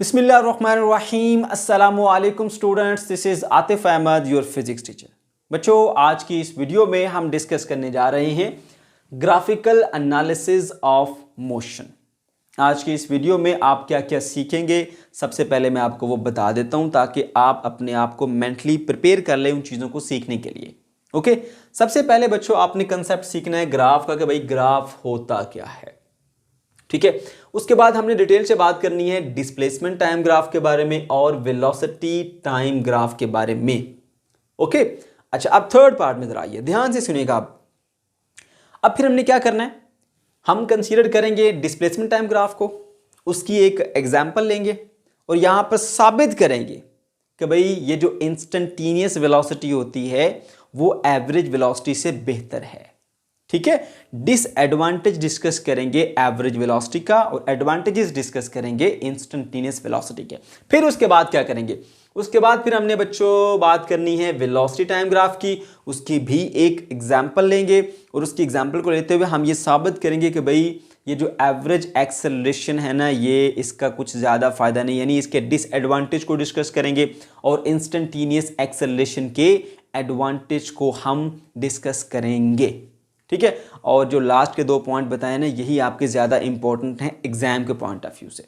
बिस्मिल्लाहिर्रहमानिर्रहीम अस्सलामुअलैकुम students, this is Atif Ahmad your physics teacher. बच्चों, आज की इस वीडियो में हम डिस्कस करने जा रहे हैं ग्राफिकल एनालिसिस ऑफ मोशन। आज की इस वीडियो में आप क्या क्या सीखेंगे, सबसे पहले मैं आपको वो बता देता हूँ ताकि आप अपने आप को मेंटली प्रिपेयर कर लें उन चीज़ों को सीखने के लिए। ओके, सबसे पहले बच्चों आपने कंसेप्ट सीखना है ग्राफ का कि भाई ग्राफ होता क्या है। ठीक है, उसके बाद हमने डिटेल से बात करनी है डिस्प्लेसमेंट टाइम ग्राफ के बारे में और वेलोसिटी टाइम ग्राफ के बारे में। ओके, अच्छा अब थर्ड पार्ट में जरा आइए, ध्यान से सुनिएगा आप। अब फिर हमने क्या करना है, हम कंसीडर करेंगे डिस्प्लेसमेंट टाइम ग्राफ को, उसकी एक एग्जांपल लेंगे और यहां पर साबित करेंगे कि भाई ये जो इंस्टेंटेनियस वेलोसिटी होती है वो एवरेज वेलोसिटी से बेहतर है। ठीक है, डिसएडवांटेज डिस्कस करेंगे एवरेज वेलोसिटी का और एडवांटेजेस डिस्कस करेंगे इंस्टेंटेनियस वेलोसिटी के। फिर उसके बाद क्या करेंगे, उसके बाद फिर हमने बच्चों बात करनी है वेलोसिटी टाइम ग्राफ की, उसकी भी एक एग्जांपल लेंगे और उसकी एग्जांपल को लेते हुए हम ये साबित करेंगे कि भाई ये जो एवरेज एक्सेलरेशन है ना, ये इसका कुछ ज़्यादा फायदा नहीं, यानी इसके डिसएडवांटेज को डिस्कस करेंगे और इंस्टेंटेनियस एक्सेलरेशन के एडवांटेज को हम डिस्कस करेंगे। ठीक है, और जो लास्ट के 2 पॉइंट बताए ना, यही आपके ज़्यादा इंपॉर्टेंट हैं एग्जाम के पॉइंट ऑफ व्यू से।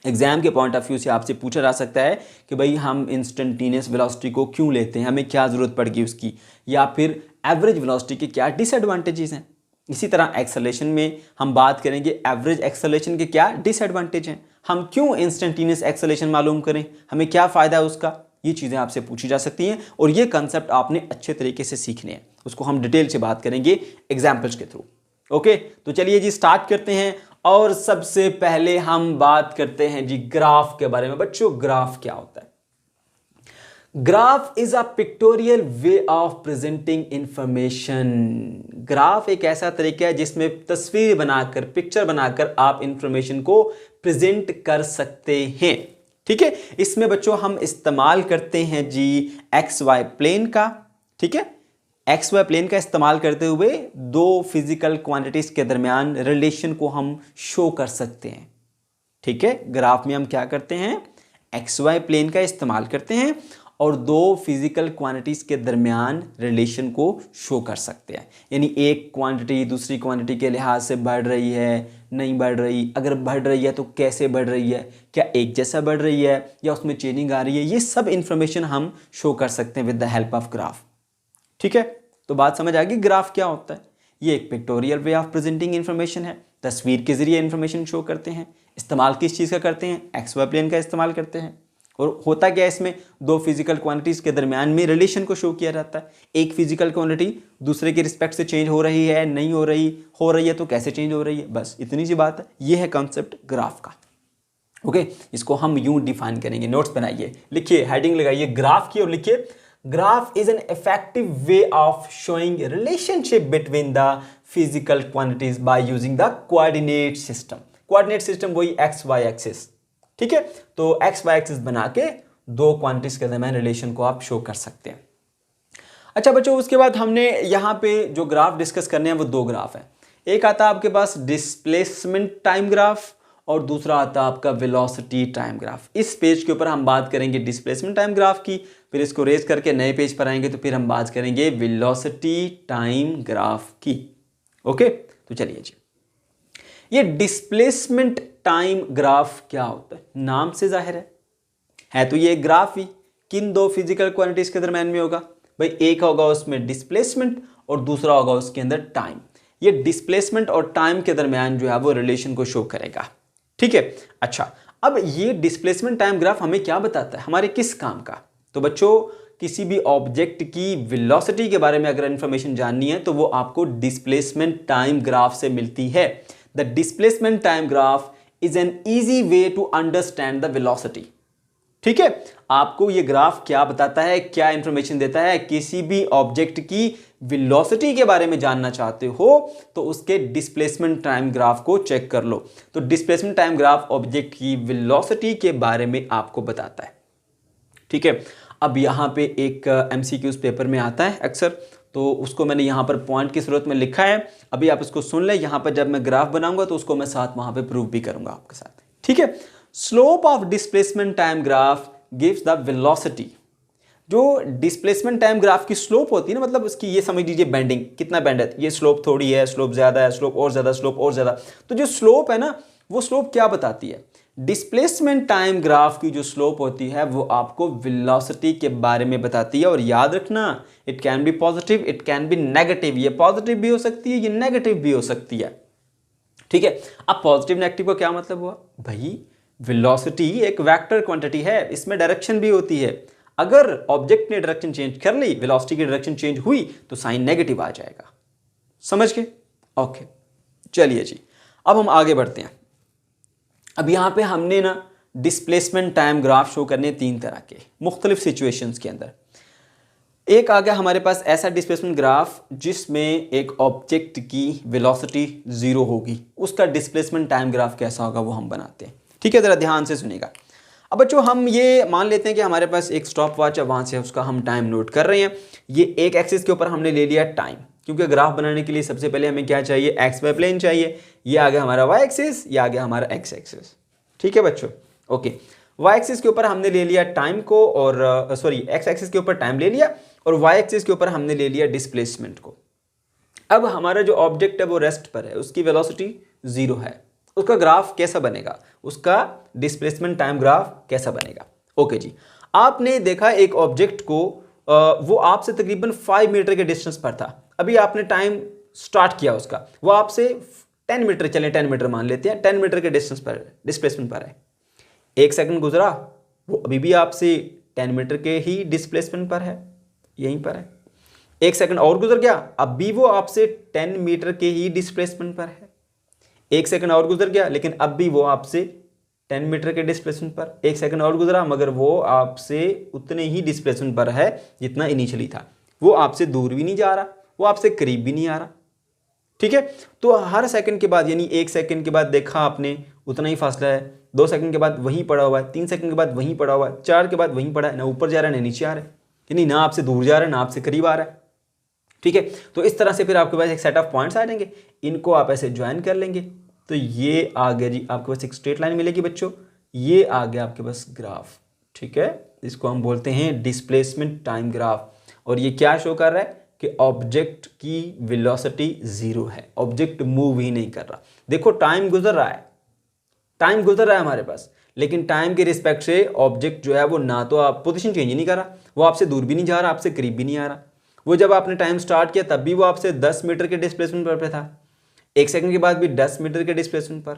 एग्जाम के पॉइंट ऑफ व्यू से आपसे पूछा जा सकता है कि भाई हम इंस्टेंटेनियस वेलोसिटी को क्यों लेते हैं, हमें क्या ज़रूरत पड़ेगी उसकी, या फिर एवरेज वेलोसिटी के क्या डिसएडवांटेजेस हैं। इसी तरह एक्सेलरेशन में हम बात करेंगे एवरेज एक्सेलरेशन के क्या डिसएडवांटेज हैं, हम क्यों इंस्टेंटेनियस एक्सेलरेशन मालूम करें, हमें क्या फ़ायदा है उसका। ये चीज़ें आपसे पूछी जा सकती हैं और ये कंसेप्ट आपने अच्छे तरीके से सीखने हैं, उसको हम डिटेल से बात करेंगे एग्जाम्पल्स के थ्रू। ओके, तो चलिए जी स्टार्ट करते हैं और सबसे पहले हम बात करते हैं जी ग्राफ के बारे में। बच्चों, ग्राफ क्या होता है? Graph is a pictorial way of presenting information. Graph एक ऐसा तरीका है जिसमें तस्वीर बनाकर, पिक्चर बनाकर आप इंफॉर्मेशन को प्रेजेंट कर सकते हैं। ठीक है, इसमें बच्चों हम इस्तेमाल करते हैं जी एक्स वाई प्लेन का। ठीक है, एक्स वाई प्लेन का इस्तेमाल करते हुए दो फिजिकल क्वांटिटीज के दरमियान रिलेशन को हम शो कर सकते हैं। ठीक है, ग्राफ में हम क्या करते हैं, एक्स वाई प्लेन का इस्तेमाल करते हैं और दो फिजिकल क्वांटिटीज के दरमियान रिलेशन को शो कर सकते हैं। यानी एक क्वांटिटी दूसरी क्वांटिटी के लिहाज से बढ़ रही है, नहीं बढ़ रही, अगर बढ़ रही है तो कैसे बढ़ रही है, क्या एक जैसा बढ़ रही है या उसमें चेंजिंग आ रही है, ये सब इंफॉर्मेशन हम शो कर सकते हैं with the help of graph. ठीक है, तो बात समझ आ गई ग्राफ क्या होता है। ये एक pictorial way of presenting information है, तस्वीर के जरिए इंफॉर्मेशन शो करते हैं। इस्तेमाल किस चीज़ का करते हैं, एक्स वाई प्लेन का इस्तेमाल करते हैं। और होता क्या है, इसमें दो फिजिकल क्वांटिटीज के दरमियान में रिलेशन को शो किया जाता है। एक फिजिकल क्वांटिटी दूसरे के रिस्पेक्ट से चेंज हो रही है, नहीं हो रही है तो कैसे चेंज हो रही है, बस इतनी सी बात है। ये है कॉन्सेप्ट ग्राफ का। ओके, इसको हम यूं डिफाइन करेंगे। नोट्स बनाइए, लिखिए, हेडिंग लगाइए ग्राफ की और लिखिए graph is an effective way of showing relationship between the physical quantities by using the coordinate system. Coordinate system वही एक्स वाई एक्सिस। ठीक है, तो एक्स वाई एक्सिस बना के दो क्वांटिटीज के दरमियान रिलेशन को आप शो कर सकते हैं। अच्छा बच्चों, उसके बाद हमने यहाँ पे जो ग्राफ डिस्कस करने हैं वो दो ग्राफ हैं। एक आता है आपके पास डिस्प्लेसमेंट टाइम ग्राफ और दूसरा आता है आपका वेलोसिटी टाइम ग्राफ। इस पेज के ऊपर हम बात करेंगे डिस्प्लेसमेंट टाइम ग्राफ की, फिर इसको रेज करके नए पेज पर आएंगे तो फिर हम बात करेंगे वेलोसिटी टाइम ग्राफ की। ओके, तो चलिए जी, ये डिस्प्लेसमेंट टाइम ग्राफ क्या होता है, नाम से जाहिर है तो ये ग्राफ ही किन दो फिजिकल क्वांटिटीज के दरमियान में होगा भाई, एक होगा उसमें डिस्प्लेसमेंट और दूसरा होगा उसके अंदर टाइम। ये डिस्प्लेसमेंट और टाइम के दरमियान जो है वो रिलेशन को शो करेगा। ठीक है, अच्छा अब ये डिस्प्लेसमेंट टाइम ग्राफ हमें क्या बताता है, हमारे किस काम का। तो बच्चों, किसी भी ऑब्जेक्ट की वेलोसिटी के बारे में अगर इंफॉर्मेशन जाननी है तो वो आपको डिस्प्लेसमेंट टाइम ग्राफ से मिलती है। The displacement time graph is an easy way to understand the velocity. ठीक है, आपको ये ग्राफ क्या बताता है, क्या इंफॉर्मेशन देता है, किसी भी ऑब्जेक्ट की वेलोसिटी के बारे में जानना चाहते हो तो उसके डिस्प्लेसमेंट टाइम ग्राफ को चेक कर लो। तो डिस्प्लेसमेंट टाइम ग्राफ ऑब्जेक्ट की वेलोसिटी के बारे में आपको बताता है। ठीक है, अब यहाँ पे एक MCQs पेपर में आता है अक्सर, तो उसको मैंने यहाँ पर पॉइंट की सूरत में लिखा है, अभी आप इसको सुन लें। यहाँ पर जब मैं ग्राफ बनाऊंगा तो उसको मैं साथ वहाँ पे प्रूव भी करूंगा आपके साथ। ठीक है, slope of displacement time graph gives the velocity. जो डिस्प्लेसमेंट टाइम ग्राफ की स्लोप होती है ना, मतलब उसकी ये समझ लीजिए बेंडिंग, कितना बेंड है, ये स्लोप थोड़ी है, स्लोप ज्यादा है, स्लोप और ज्यादा, स्लोप और ज्यादा। तो जो स्लोप है ना, वो स्लोप क्या बताती है? डिस्प्लेसमेंट टाइम ग्राफ की जो स्लोप होती है वो आपको वेलोसिटी के बारे में बताती है। और याद रखना, it can be positive, it can be negative. ये पॉजिटिव भी हो सकती है, ये नेगेटिव भी हो सकती है। ठीक है, अब पॉजिटिव नेगेटिव का क्या मतलब हुआ भाई? वेलोसिटी एक वेक्टर क्वांटिटी है, इसमें डायरेक्शन भी होती है। अगर ऑब्जेक्ट ने डायरेक्शन चेंज कर ली, वेलोसिटी की डायरेक्शन चेंज हुई, तो साइन नेगेटिव आ जाएगा। समझ गए? ओके, चलिए जी, अब हम आगे बढ़ते हैं। अब यहां पे हमने ना डिस्प्लेसमेंट टाइम ग्राफ शो करने 3 तरह के मुख्तलिफ सिचुएशंस के अंदर। एक आ गया हमारे पास ऐसा डिस्प्लेसमेंट ग्राफ जिसमें एक ऑब्जेक्ट की वेलोसिटी 0 होगी, उसका डिस्प्लेसमेंट टाइम ग्राफ कैसा होगा वो हम बनाते हैं। ठीक है, जरा ध्यान से सुनिएगा। अब बच्चों, हम ये मान लेते हैं कि हमारे पास एक स्टॉप वॉच है, वहां से उसका हम टाइम नोट कर रहे हैं। ये एक एक्सिस के ऊपर हमने ले लिया टाइम, क्योंकि ग्राफ बनाने के लिए सबसे पहले हमें क्या चाहिए? एक्स वाई प्लेन चाहिए। ये आ गया हमारा वाई एक्सिस, ये आ गया हमारा एक्स एक्सिस। ठीक है बच्चों, ओके। वाई एक्सिस के ऊपर हमने ले लिया टाइम को, और सॉरी, एक्स एक्सिस के ऊपर टाइम ले लिया, और वाई एक्सिस के ऊपर हमने ले लिया डिस्प्लेसमेंट को। अब हमारा जो ऑब्जेक्ट है वो रेस्ट पर है, उसकी वेलोसिटी 0 है। उसका ग्राफ कैसा बनेगा? उसका डिस्प्लेसमेंट टाइम ग्राफ कैसा बनेगा? ओके जी, आपने देखा एक ऑब्जेक्ट को, वो आपसे तकरीबन 5 मीटर के डिस्टेंस पर था। अभी आपने टाइम स्टार्ट किया उसका, वो आपसे 10 मीटर, चलें 10 मीटर मान लेते हैं, 10 मीटर के डिस्टेंस पर, डिस्प्लेसमेंट पर है। 1 सेकंड गुजरा, वो अभी भी आपसे 10 मीटर के ही डिस्प्लेसमेंट पर है, यहीं पर है। 1 सेकंड और गुजर गया, अब भी वो आपसे 10 मीटर के ही डिस्प्लेसमेंट पर है। 1 सेकंड और गुजर गया, लेकिन अब भी वो आपसे 10 मीटर के डिस्प्लेसमेंट पर। 1 सेकंड और गुजरा, मगर वो आपसे उतने ही डिस्प्लेसमेंट पर है जितना इनिशियली था। वो आपसे दूर भी नहीं जा रहा, वो आपसे करीब भी नहीं आ रहा। ठीक है, तो हर सेकंड के बाद, यानी 1 सेकंड के बाद देखा आपने उतना ही फासला है, 2 सेकंड के बाद वहीं पड़ा हुआ है, 3 सेकंड के बाद वहीं पड़ा हुआ है, 4 के बाद वहीं पड़ा है, ना ऊपर जा रहा है ना नीचे आ रहा है, यानी ना आपसे दूर जा रहा है ना आपसे करीब आ रहा है। ठीक है, तो इस तरह से फिर आपके पास एक सेट ऑफ पॉइंट्स आ जाएंगे, इनको आप ऐसे ज्वाइन कर लेंगे, तो ये आ गया जी आपके पास एक स्ट्रेट लाइन मिलेगी बच्चों। ये आ गया आपके पास ग्राफ। ठीक है, इसको हम बोलते हैं डिस्प्लेसमेंट टाइम ग्राफ। और ये क्या शो कर रहा है कि ऑब्जेक्ट की वेलोसिटी 0 है, ऑब्जेक्ट मूव ही नहीं कर रहा। देखो टाइम गुजर रहा है, टाइम गुजर रहा है हमारे पास, लेकिन टाइम के रिस्पेक्ट से ऑब्जेक्ट जो है वो ना तो आप पोजीशन चेंज नहीं कर रहा, वो आपसे दूर भी नहीं जा रहा, आपसे करीब भी नहीं आ रहा। वो जब आपने टाइम स्टार्ट किया तब भी वो आपसे 10 मीटर के डिस्प्लेसमेंट पर था, 1 सेकंड के बाद भी 10 मीटर के डिस्प्लेसमेंट पर,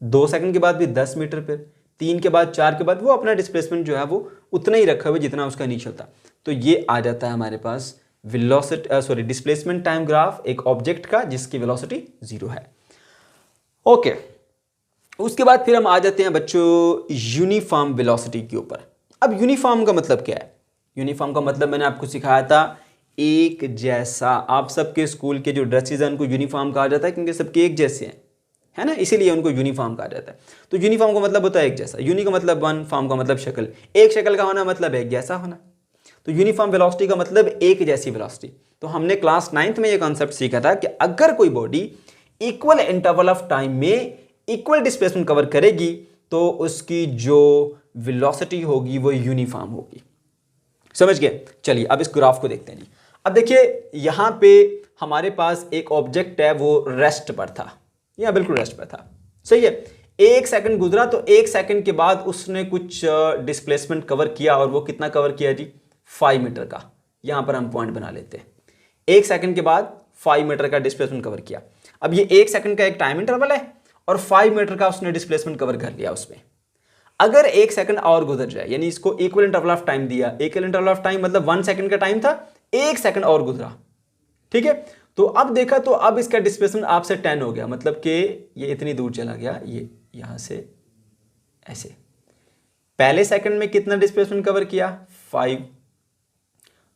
2 सेकंड के बाद भी 10 मीटर पर, 3 के बाद 4 के बाद वो अपना डिस्प्लेसमेंट जो है वो उतना ही रखा हुआ जितना उसका इनिशियल था। तो ये आ जाता है हमारे पास वेलोसिटी, डिस्प्लेसमेंट टाइम ग्राफ एक ऑब्जेक्ट का जिसकी वेलोसिटी 0 है। ओके, उसके बाद फिर हम आ जाते हैं बच्चों यूनिफॉर्म वेलोसिटी के ऊपर। अब यूनिफॉर्म का मतलब क्या है? यूनिफॉर्म का मतलब मैंने आपको सिखाया था एक जैसा। आप सबके स्कूल के जो ड्रेसेस हैं उनको यूनिफॉर्म कहा जाता है, क्योंकि सबके एक जैसे हैं, है ना, इसीलिए उनको यूनिफॉर्म कहा जाता है। तो यूनिफॉर्म का मतलब होता है एक जैसा, यूनि का मतलब वन, फॉर्म का मतलब शक्ल, एक शक्ल का होना मतलब एक जैसा होना। तो यूनिफॉर्म वेलोसिटी का मतलब एक जैसी वेलोसिटी। तो हमने क्लास 9th में ये कॉन्सेप्ट सीखा था कि अगर कोई body equal interval of time में इक्वल डिस्प्लेसमेंट कवर करेगी तो उसकी जो वेलोसिटी होगी वो यूनिफॉर्म होगी। समझ गए? चलिए अब इस ग्राफ को देखते हैं जी। अब देखिए यहां पे हमारे पास एक ऑब्जेक्ट है, वो रेस्ट पर था, या बिल्कुल रेस्ट पर था, सही है। 1 सेकंड गुजरा, तो 1 सेकंड के बाद उसने कुछ डिस्प्लेसमेंट कवर किया, और वो कितना कवर किया जी? 5 मीटर का। यहां पर हम पॉइंट बना लेते हैं। 1 सेकंड के बाद 5 मीटर का डिस्प्लेसमेंट कवर किया। अब ये 1 सेकंड का एक टाइम इंटरवल है और 5 मीटर का उसने डिस्प्लेसमेंट कवर कर लिया उसमें। अगर 1 सेकंड और गुजर जाए, यानी इसको इक्वल इंटरवल ऑफ टाइम दिया, इक्वल इंटरवल ऑफ टाइम मतलब 1 सेकंड का टाइम था, 1 सेकंड और गुजरा, ठीक है। तो अब देखा, तो अब इसका डिस्प्लेसमेंट आपसे 10 हो गया, मतलब कि ये इतनी दूर चला गया, ये यहां से ऐसे। पहले सेकंड में कितना डिस्प्लेसमेंट कवर किया? 5।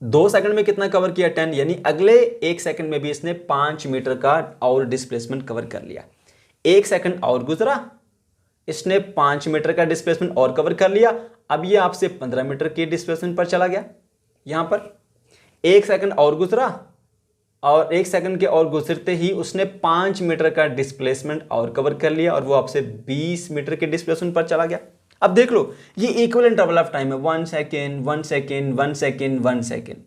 2 सेकंड में कितना कवर किया? 10। यानी अगले 1 सेकंड में भी इसने 5 मीटर का और डिस्प्लेसमेंट कवर कर लिया। 1 सेकंड और गुजरा, इसने 5 मीटर का डिस्प्लेसमेंट और कवर कर लिया। अब ये आपसे 15 मीटर के डिस्प्लेसमेंट पर चला गया। यहां पर 1 सेकंड और गुजरा और 1 सेकंड के और गुजरते ही उसने 5 मीटर का डिस्प्लेसमेंट और कवर कर लिया और वो आपसे 20 मीटर के डिस्प्लेसमेंट पर चला गया। अब देख लो, ये इक्वल इंटरवल ऑफ टाइम है, 1 सेकेंड 1 सेकेंड 1 सेकेंड 1 सेकेंड,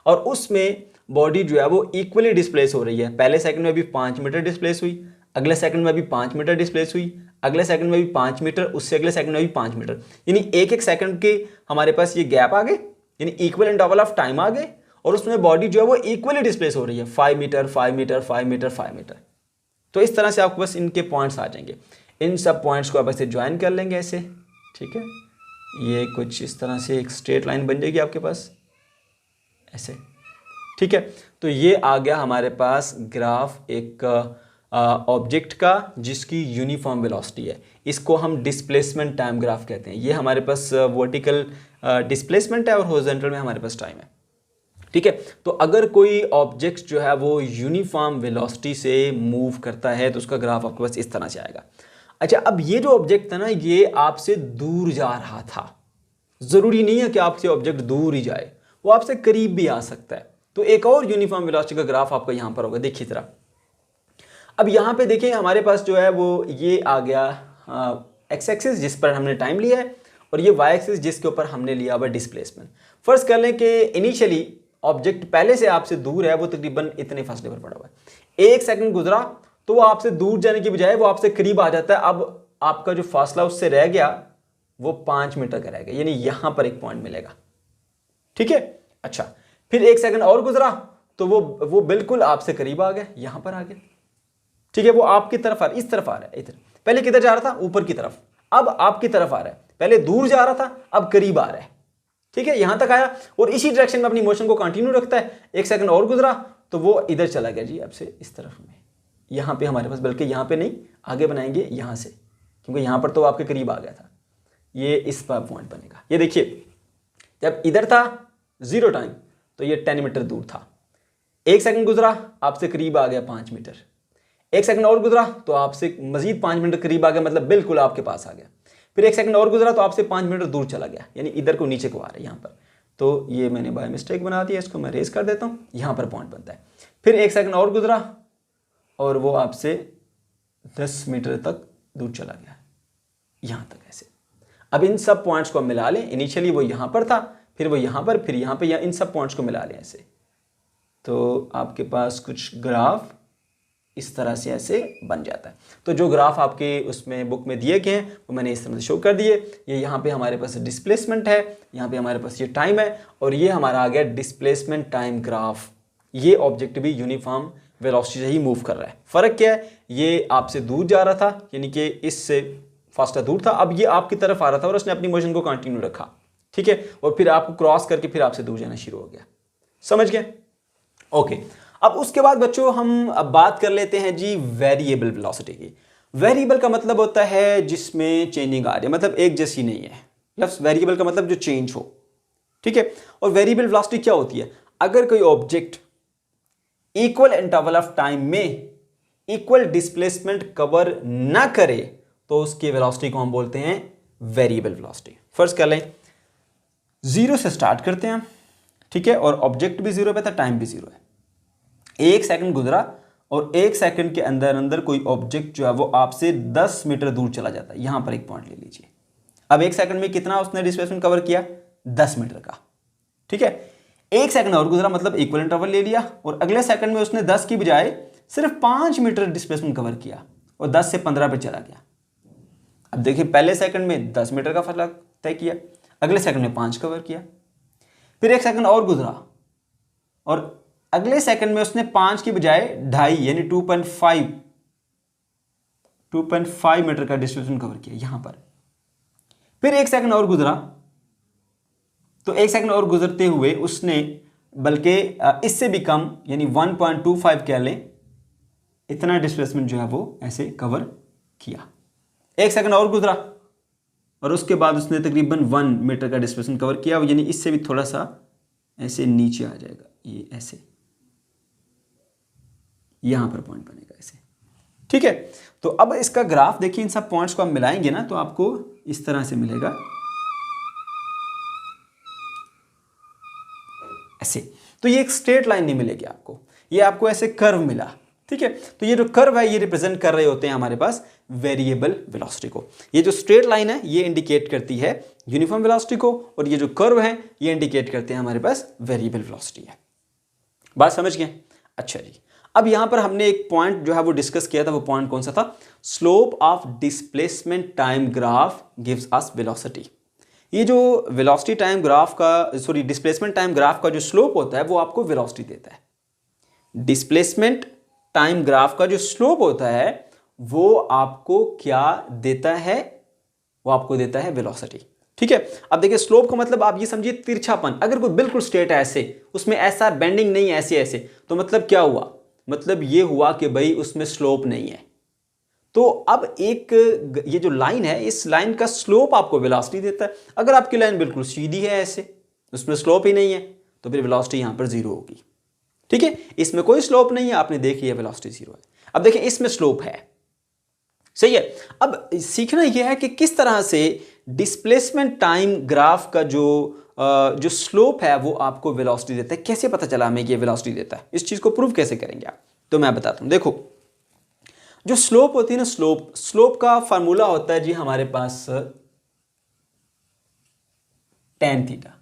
और उसमें बॉडी जो है वो इक्वली डिस्प्लेस हो रही है। पहले सेकंड में भी 5 मीटर डिस्प्लेस हुई, अगले सेकंड में भी 5 मीटर डिस्प्लेस हुई, अगले सेकंड में भी 5 मीटर, उससे अगले सेकंड में भी 5 मीटर, यानी एक एक सेकंड के हमारे पास ये गैप आ गए, यानी इक्वल इंटरवल ऑफ टाइम आ गए, और उसमें बॉडी जो है वो इक्वली डिस्प्लेस हो रही है, 5 मीटर 5 मीटर 5 मीटर 5 मीटर। तो इस तरह से आपको बस इनके पॉइंट्स आ जाएंगे, इन सब पॉइंट्स को आप ऐसे ज्वाइन कर लेंगे ऐसे, ठीक है। ये कुछ इस तरह से एक स्ट्रेट लाइन बन जाएगी आपके पास ऐसे, ठीक है। तो ये आ गया हमारे पास ग्राफ एक ऑब्जेक्ट का जिसकी यूनिफॉर्म वेलोसिटी है। इसको हम डिस्प्लेसमेंट टाइम ग्राफ कहते हैं। ये हमारे पास वर्टिकल डिस्प्लेसमेंट है और हॉरिजॉन्टल में हमारे पास टाइम है, ठीक है। तो अगर कोई ऑब्जेक्ट जो है वो यूनिफॉर्म वेलोसिटी से मूव करता है तो उसका ग्राफ आपके पास इस तरह से आएगा। अच्छा, अब ये जो ऑब्जेक्ट था ना, ये आपसे दूर जा रहा था। जरूरी नहीं है कि आपसे ऑब्जेक्ट दूर ही जाए, वो आपसे करीब भी आ सकता है। तो एक और यूनिफॉर्म वेलोसिटी का ग्राफ आपका यहां पर होगा, देखिए जरा। अब यहां पे देखिए हमारे पास जो है वो ये आ गया एक्स एक्सिस जिस पर हमने टाइम लिया है, और ये वाई एक्सिस जिसके ऊपर हमने लिया हुआ डिस्प्लेसमेंट। फर्स्ट कर लें कि इनिशियली ऑब्जेक्ट पहले से आपसे दूर है, वो तकरीबन इतने फासले पर पड़ा हुआ है। 1 सेकंड गुजरा तो वो आपसे दूर जाने की बजाय वो आपसे करीब आ जाता है। अब आपका जो फासला उससे रह गया वो 5 मीटर का रह गया, यानी यहां पर एक पॉइंट मिलेगा, ठीक है। अच्छा, फिर 1 सेकंड और गुजरा तो वो बिल्कुल आपसे करीब आ गया, यहां पर आ गया, ठीक है। वो आपकी तरफ आ रहा है, इस तरफ आ रहा है, इधर। पहले किधर जा रहा था? ऊपर की तरफ, अब आपकी तरफ आ रहा है। पहले दूर जा रहा था, अब करीब आ रहा है, ठीक है। यहां तक आया और इसी डायरेक्शन में अपनी मोशन को कंटिन्यू रखता है। 1 सेकंड और गुजरा तो वो इधर चला गया जी, अब से इस तरफ में, यहां पे हमारे पास, बल्कि यहां पे नहीं, आगे बनाएंगे यहां से, क्योंकि यहां पर तो आपके करीब आ गया था। ये इस पर पॉइंट बनेगा। ये देखिए, जब इधर था 0 टाइम तो ये 10 मीटर दूर था। 1 सेकंड गुजरा, आपसे करीब आ गया 5 मीटर। 1 सेकंड और गुजरा तो आपसे मजीद 5 मीटर करीब आ गया, मतलब बिल्कुल आपके पास आ गया। फिर 1 सेकंड और गुजरा तो आपसे 5 मीटर दूर चला गया, यानी इधर को नीचे को आ रहा है यहाँ पर। तो ये मैंने बाय मिस्टेक बना दिया, इसको मैं रेस कर देता हूँ, यहाँ पर पॉइंट बनता है। फिर 1 सेकंड और गुजरा और वो आपसे 10 मीटर तक दूर चला गया, यहाँ तक ऐसे। अब इन सब पॉइंट्स को हम मिला लें, इनिशियली वो यहाँ पर था, फिर वो यहाँ पर, फिर यहाँ पर, या इन सब पॉइंट्स को मिला लें ऐसे, तो आपके पास कुछ ग्राफ इस तरह से ऐसे बन जाता है। तो जो ग्राफ आपके उसमें बुक में दिए गए हैं वो मैंने इस तरह से शो कर दिए। ये यहाँ पे हमारे पास डिस्प्लेसमेंट है, यहाँ पे हमारे पास ये टाइम है, और ये हमारा आ गया डिस्प्लेसमेंट टाइम ग्राफ। ये ऑब्जेक्ट भी यूनिफॉर्म वेलोसिटी से ही मूव कर रहा है। फ़र्क क्या है? ये आपसे दूर जा रहा था, यानी कि इससे फास्टर दूर था, अब ये आपकी तरफ आ रहा था और उसने अपनी मोशन को कंटिन्यू रखा, ठीक है, और फिर आपको क्रॉस करके फिर आपसे दूर जाना शुरू हो गया। समझ गए? ओके। अब उसके बाद बच्चों हम अब बात कर लेते हैं जी वेरिएबल वेलोसिटी की। वेरिएबल का मतलब होता है जिसमें चेंजिंग आ रही है, मतलब एक जैसी नहीं है। लफ्ज़ वेरिएबल का मतलब जो चेंज हो, ठीक है। और वेरिएबल वेलोसिटी क्या होती है? अगर कोई object equal interval of time में इक्वल डिस्प्लेसमेंट कवर ना करे तो उसकी वेलोसिटी को हम बोलते हैं वेरिएबल वेलोसिटी। फर्स्ट कर लें, 0 से स्टार्ट करते हैं, ठीक है, और ऑब्जेक्ट भी 0 पे था, टाइम भी 0 है। 1 सेकंड गुजरा और 1 सेकंड के अंदर अंदर कोई ऑब्जेक्ट जो है वो आपसे 10 मीटर दूर चला जाता है। यहां पर एक पॉइंट ले लीजिए। अब 1 सेकंड में कितना उसने डिस्प्लेसमेंट कवर किया? 10 मीटर का, ठीक है। 1 सेकंड और गुजरा, मतलब इक्वल इंटरवल ले लिया, और अगले सेकंड में उसने 10 की बजाय सिर्फ 5 मीटर डिस्प्लेसमेंट कवर किया और 10 से 15 पे चला गया। अब देखिए, पहले सेकंड में 10 मीटर का फर्क तय किया, अगले सेकंड में 5 कवर किया, फिर 1 सेकंड और गुजरा और अगले सेकंड में उसने 5 की बजाय 2.5 यानी 2.5 मीटर का डिस्टेंस कवर किया यहां पर। फिर 1 सेकंड और गुजरा तो 1 सेकंड और गुजरते हुए उसने बल्कि इससे भी कम यानी 1.25 कह लें, इतना डिस्प्लेसमेंट जो है वो ऐसे कवर किया। 1 सेकंड और गुजरा और उसके बाद उसने तकरीबन 1 मीटर का डिस्प्लेसमेंट कवर किया, यानी इससे भी थोड़ा सा ऐसे नीचे आ जाएगा, ये ऐसे यहां पर पॉइंट बनेगा ऐसे, ठीक है। तो अब इसका ग्राफ देखिए, इन सब पॉइंट्स को हम मिलाएंगे ना तो आपको इस तरह से मिलेगा ऐसे। तो ये एक स्ट्रेट लाइन नहीं मिलेगी आपको, ये आपको ऐसे कर्व मिला, ठीक है। तो ये जो कर्व है ये रिप्रेजेंट कर रहे होते हैं हमारे पास वेरिएबल वेलोसिटी को। ये जो स्ट्रेट लाइन है ये इंडिकेट करती है यूनिफॉर्म वेलोसिटी को, और ये जो कर्व है ये इंडिकेट करते हैं हमारे पास वेरिएबल वेलोसिटी है। बात समझ गए? अच्छा जी, अब यहां पर हमने एक पॉइंट जो है वो डिस्कस किया था, वो पॉइंट कौन सा था? Slope of displacement time graph gives us velocity. ये जो वेलोसिटी टाइम ग्राफ का, सॉरी डिस्प्लेसमेंट टाइम ग्राफ का जो स्लोप होता है वो आपको वेलोसिटी देता है। डिस्प्लेसमेंट टाइम ग्राफ का जो स्लोप होता है वो आपको क्या देता है? वो आपको देता है वेलोसिटी, ठीक है। अब देखिए स्लोप का मतलब आप ये समझिए तिरछापन। अगर कोई बिल्कुल स्ट्रेट है ऐसे, उसमें ऐसा बेंडिंग नहीं है ऐसे ऐसे, तो मतलब क्या हुआ? मतलब ये हुआ कि भाई उसमें स्लोप नहीं है। तो अब एक ये जो लाइन है, इस लाइन का स्लोप आपको वेलोसिटी देता है। अगर आपकी लाइन बिल्कुल सीधी है ऐसे, उसमें स्लोप ही नहीं है, तो फिर वेलोसिटी यहां पर जीरो होगी, ठीक है। इसमें कोई स्लोप नहीं है, आपने देख लिया वेलोसिटी जीरो है। अब देखिए इसमें स्लोप है, सही है। अब सीखना यह है कि किस तरह से डिस्प्लेसमेंट टाइम ग्राफ का जो स्लोप है वो आपको वेलोसिटी देता है। कैसे पता चला हमें कि ये वेलोसिटी देता है? इस चीज को प्रूव कैसे करेंगे आप? तो मैं बताता हूं। देखो जो स्लोप होती है ना, स्लोप का फार्मूला होता है जी हमारे पास tan theta,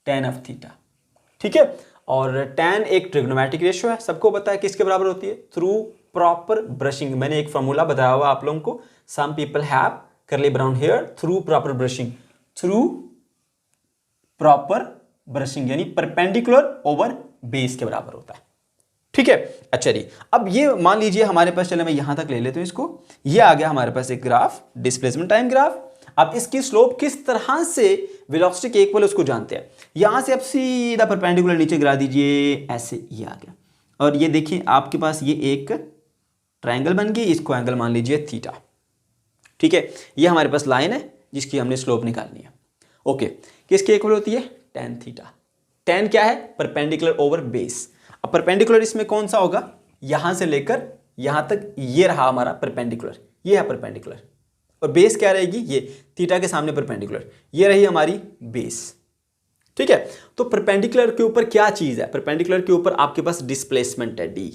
tan of theta, ठीक है। और tan एक ट्रिग्नोमेट्रिक रेशियो है, सबको पता है किसके बराबर होती है? Through proper brushing. मैंने एक फॉर्मूला बताया हुआ आप लोगों को, some people have curly brown hair through proper brushing, through proper brushing यानी परपेंडिकुलर ओवर बेस के बराबर होता है, ठीक है। अच्छा जी, अब ये मान लीजिए हमारे पास, चले मैं यहां तक ले लेता हूं इसको, ये आ गया हमारे पास एक ग्राफ, डिस्प्लेसमेंट टाइम ग्राफ। अब इसकी स्लोप किस तरह से वेलोसिटी के इक्वल उसको जानते हैं। यहां से आप सीधा परपेंडिकुलर नीचे गिरा दीजिए, ऐसे ये आ गया। और ये देखिए आपके पास ये एक ट्रायंगल बन गई, इसको एंगल मान लीजिए थीटा, ठीक है। ये हमारे पास लाइन है जिसकी हमने स्लोप निकालनी है, ओके। किसके इक्वल होती है? tan theta. tan क्या है? Perpendicular over base. अब परपेंडिकुलर इसमें कौन सा होगा? यहां से लेकर यहां तक ये रहा हमारा परपेंडिकुलर, ये है परपेंडिकुलर। और बेस क्या रहेगी? ये थीटा के सामने परपेंडिकुलर, ये रही हमारी बेस, ठीक है। तो परपेंडिकुलर के ऊपर क्या चीज है? परपेंडिकुलर के ऊपर आपके पास डिस्प्लेसमेंट है डी।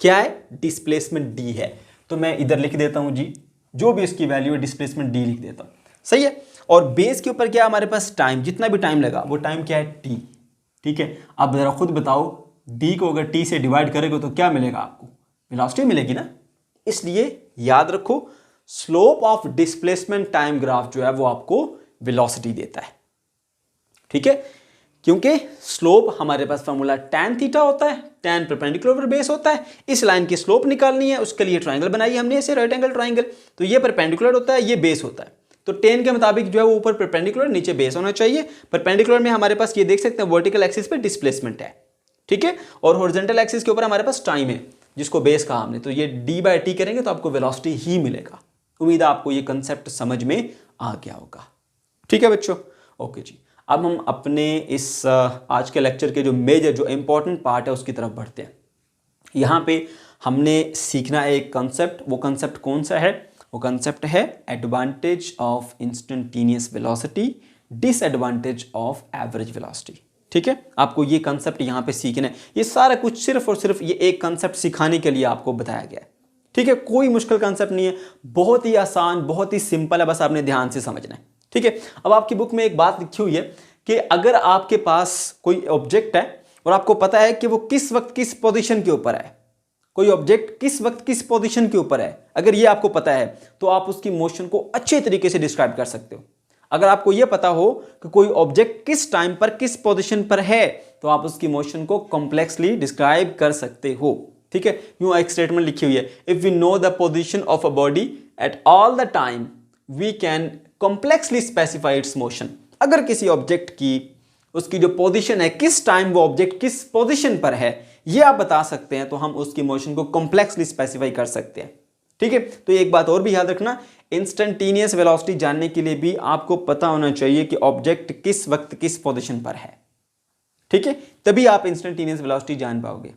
क्या है? डिस्प्लेसमेंट डी है। तो मैं इधर लिख देता हूं जी, जो भी इसकी वैल्यू है डिस्प्लेसमेंट डी लिख देता हूं, सही है। और बेस के ऊपर क्या हमारे पास? टाइम। जितना भी टाइम लगा वो टाइम क्या है? टी, ठीक है। अब जरा खुद बताओ, डी को अगर टी से डिवाइड करेगा तो क्या मिलेगा आपको? वेलोसिटी मिलेगी ना। इसलिए याद रखो, slope of displacement time graph जो है वो आपको वेलोसिटी देता है, ठीक है। क्योंकि स्लोप हमारे पास फॉर्मूला tan थीटा होता है, tan परपेंडिकुलर ओवर बेस होता है। इस लाइन की स्लोप निकालनी है, उसके लिए ट्रायंगल बनाई हमने ऐसे, राइट एंगल ट्रायंगल। तो ये परपेंडिकुलर होता है, ये बेस होता है। तो tan के मुताबिक जो है वो ऊपर परपेंडिकुलर, नीचे बेस होना चाहिए। परपेंडिकुलर में हमारे पास ये देख सकते हैं वर्टिकल एक्सिस पे डिस्प्लेसमेंट है, ठीक है। और हॉरिजॉन्टल एक्सिस के ऊपर हमारे पास टाइम है, जिसको बेस कहा हमने। तो ये d/t करेंगे तो आपको वेलोसिटी ही मिलेगा। उम्मीद है आपको ये कंसेप्ट समझ में आ गया होगा, ठीक है बच्चों। ओके जी, अब हम अपने इस आज के लेक्चर के जो मेजर, जो इंपॉर्टेंट पार्ट है उसकी तरफ बढ़ते हैं। यहाँ पे हमने सीखना है एक कंसेप्ट। वो कंसेप्ट कौन सा है? वो कंसेप्ट है advantage of instantaneous velocity, disadvantage of average velocity, ठीक है। आपको ये कंसेप्ट यहाँ पे सीखना है। ये सारा कुछ सिर्फ और सिर्फ ये एक कंसेप्ट सिखाने के लिए आपको बताया गया है, ठीक है। कोई मुश्किल कंसेप्ट नहीं है, बहुत ही आसान, बहुत ही सिंपल है, बस आपने ध्यान से समझना है, ठीक है। अब आपकी बुक में एक बात लिखी हुई है कि अगर आपके पास कोई ऑब्जेक्ट है और आपको पता है कि वो किस वक्त किस पोजीशन के ऊपर है, कोई ऑब्जेक्ट किस वक्त किस पोजीशन के ऊपर है, अगर ये आपको पता है तो आप उसकी मोशन को अच्छे तरीके से डिस्क्राइब कर सकते हो। अगर आपको यह पता हो कि कोई ऑब्जेक्ट किस टाइम पर किस पोजीशन पर है, तो आप उसकी मोशन को कॉम्प्लेक्सली डिस्क्राइब कर सकते हो, ठीक है। यूं एक स्टेटमेंट लिखी हुई है, if we know the position of a body at all the time we can complexly specify its motion. अगर किसी ऑब्जेक्ट की उसकी जो पोजीशन है, किस टाइम वो ऑब्जेक्ट किस पोजीशन पर है, ये आप बता सकते हैं, तो हम उसकी मोशन को कॉम्प्लेक्सली स्पेसिफाई कर सकते हैं, ठीक है। तो एक बात और भी याद रखना, इंस्टेंटेनियस वेलोसिटी जानने के लिए भी आपको पता होना चाहिए कि ऑब्जेक्ट किस वक्त किस पोजीशन पर है, ठीक है। तभी आप इंस्टेंटेनियस वेलोसिटी जान पाओगे।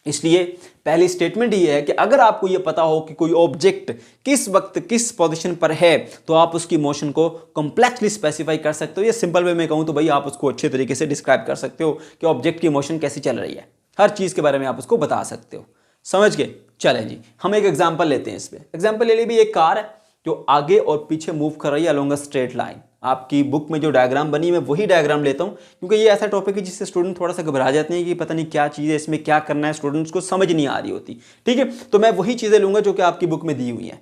इसलिए पहली स्टेटमेंट ये है कि अगर आपको ये पता हो कि कोई ऑब्जेक्ट किस वक्त किस पोजीशन पर है, तो आप उसकी मोशन को कॉम्प्लेक्सली स्पेसिफाई कर सकते हो। ये सिंपल वे में कहूं तो भाई आप उसको अच्छे तरीके से डिस्क्राइब कर सकते हो कि ऑब्जेक्ट की मोशन कैसे चल रही है, हर चीज़ के बारे में आप उसको बता सकते हो। समझ गए? चलें जी, हम एक एग्जाम्पल लेते हैं। इस पर एग्जाम्पल ले ली भी, एक कार है जो आगे और पीछे मूव कर रही है अलोंग अ स्ट्रेट लाइन। आपकी बुक में जो डायग्राम बनी है मैं वही डायग्राम लेता हूँ, क्योंकि ये ऐसा टॉपिक है जिससे स्टूडेंट थोड़ा सा घबरा जाते हैं कि पता नहीं क्या चीज़ है, इसमें क्या करना है, स्टूडेंट्स को समझ नहीं आ रही होती। ठीक है, तो मैं वही चीज़ें लूँगा जो कि आपकी बुक में दी हुई हैं।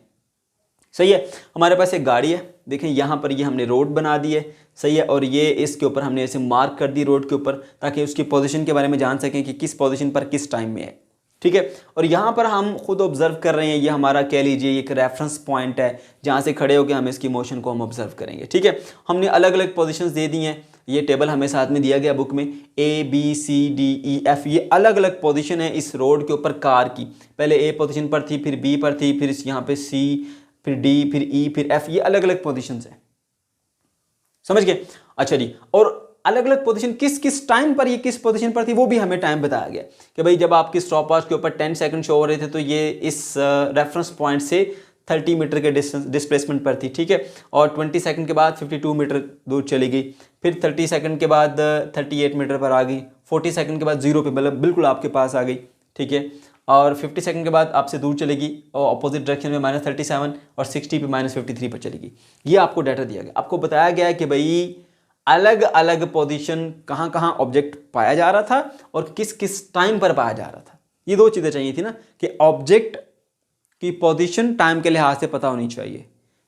सही है। हमारे पास एक गाड़ी है, देखें यहाँ पर ये हमने रोड बना दी है। सही है, और ये इसके ऊपर हमने ऐसे मार्क कर दी रोड के ऊपर, ताकि उसकी पोजीशन के बारे में जान सकें कि किस पोजीशन पर किस टाइम में है। ठीक है, और यहाँ पर हम खुद ऑब्जर्व कर रहे हैं, ये हमारा कह लीजिए एक रेफरेंस पॉइंट है जहाँ से खड़े होकर हम इसकी मोशन को हम ऑब्जर्व करेंगे। ठीक है, हमने अलग अलग पोजीशंस दे दी हैं। ये टेबल हमें साथ में दिया गया बुक में, ABCDEF, ये अलग अलग पोजीशन है इस रोड के ऊपर कार की। पहले A पोजीशन पर थी, फिर B पर थी, फिर यहाँ पे C, फिर D, फिर E, फिर F, ये अलग अलग पोजीशंस हैं। समझ गए? अच्छा जी, और अलग अलग पोजीशन किस किस टाइम पर ये किस पोजीशन पर थी वो भी हमें टाइम बताया गया कि भाई जब आपकी स्टॉप वॉच के ऊपर 10 सेकंड शो हो रहे थे तो ये इस रेफरेंस पॉइंट से 30 मीटर के डिस्प्लेसमेंट पर थी। ठीक है, और 20 सेकंड के बाद 52 मीटर दूर चली गई, फिर 30 सेकंड के बाद 38 मीटर पर आ गई, 40 सेकंड के बाद 0 पे, मतलब बिल्कुल आपके पास आ गई। ठीक है, और 50 सेकंड के बाद आपसे दूर चलेगी और अपोजिट डायरेक्शन में -37, और 60 पे -53 पर चलेगी। ये आपको डाटा दिया गया, आपको बताया गया है कि भाई अलग अलग पोजीशन कहाँ कहाँ ऑब्जेक्ट पाया जा रहा था और किस किस टाइम पर पाया जा रहा था। ये दो चीज़ें चाहिए थी ना, कि ऑब्जेक्ट की पोजीशन टाइम के लिहाज से पता होनी चाहिए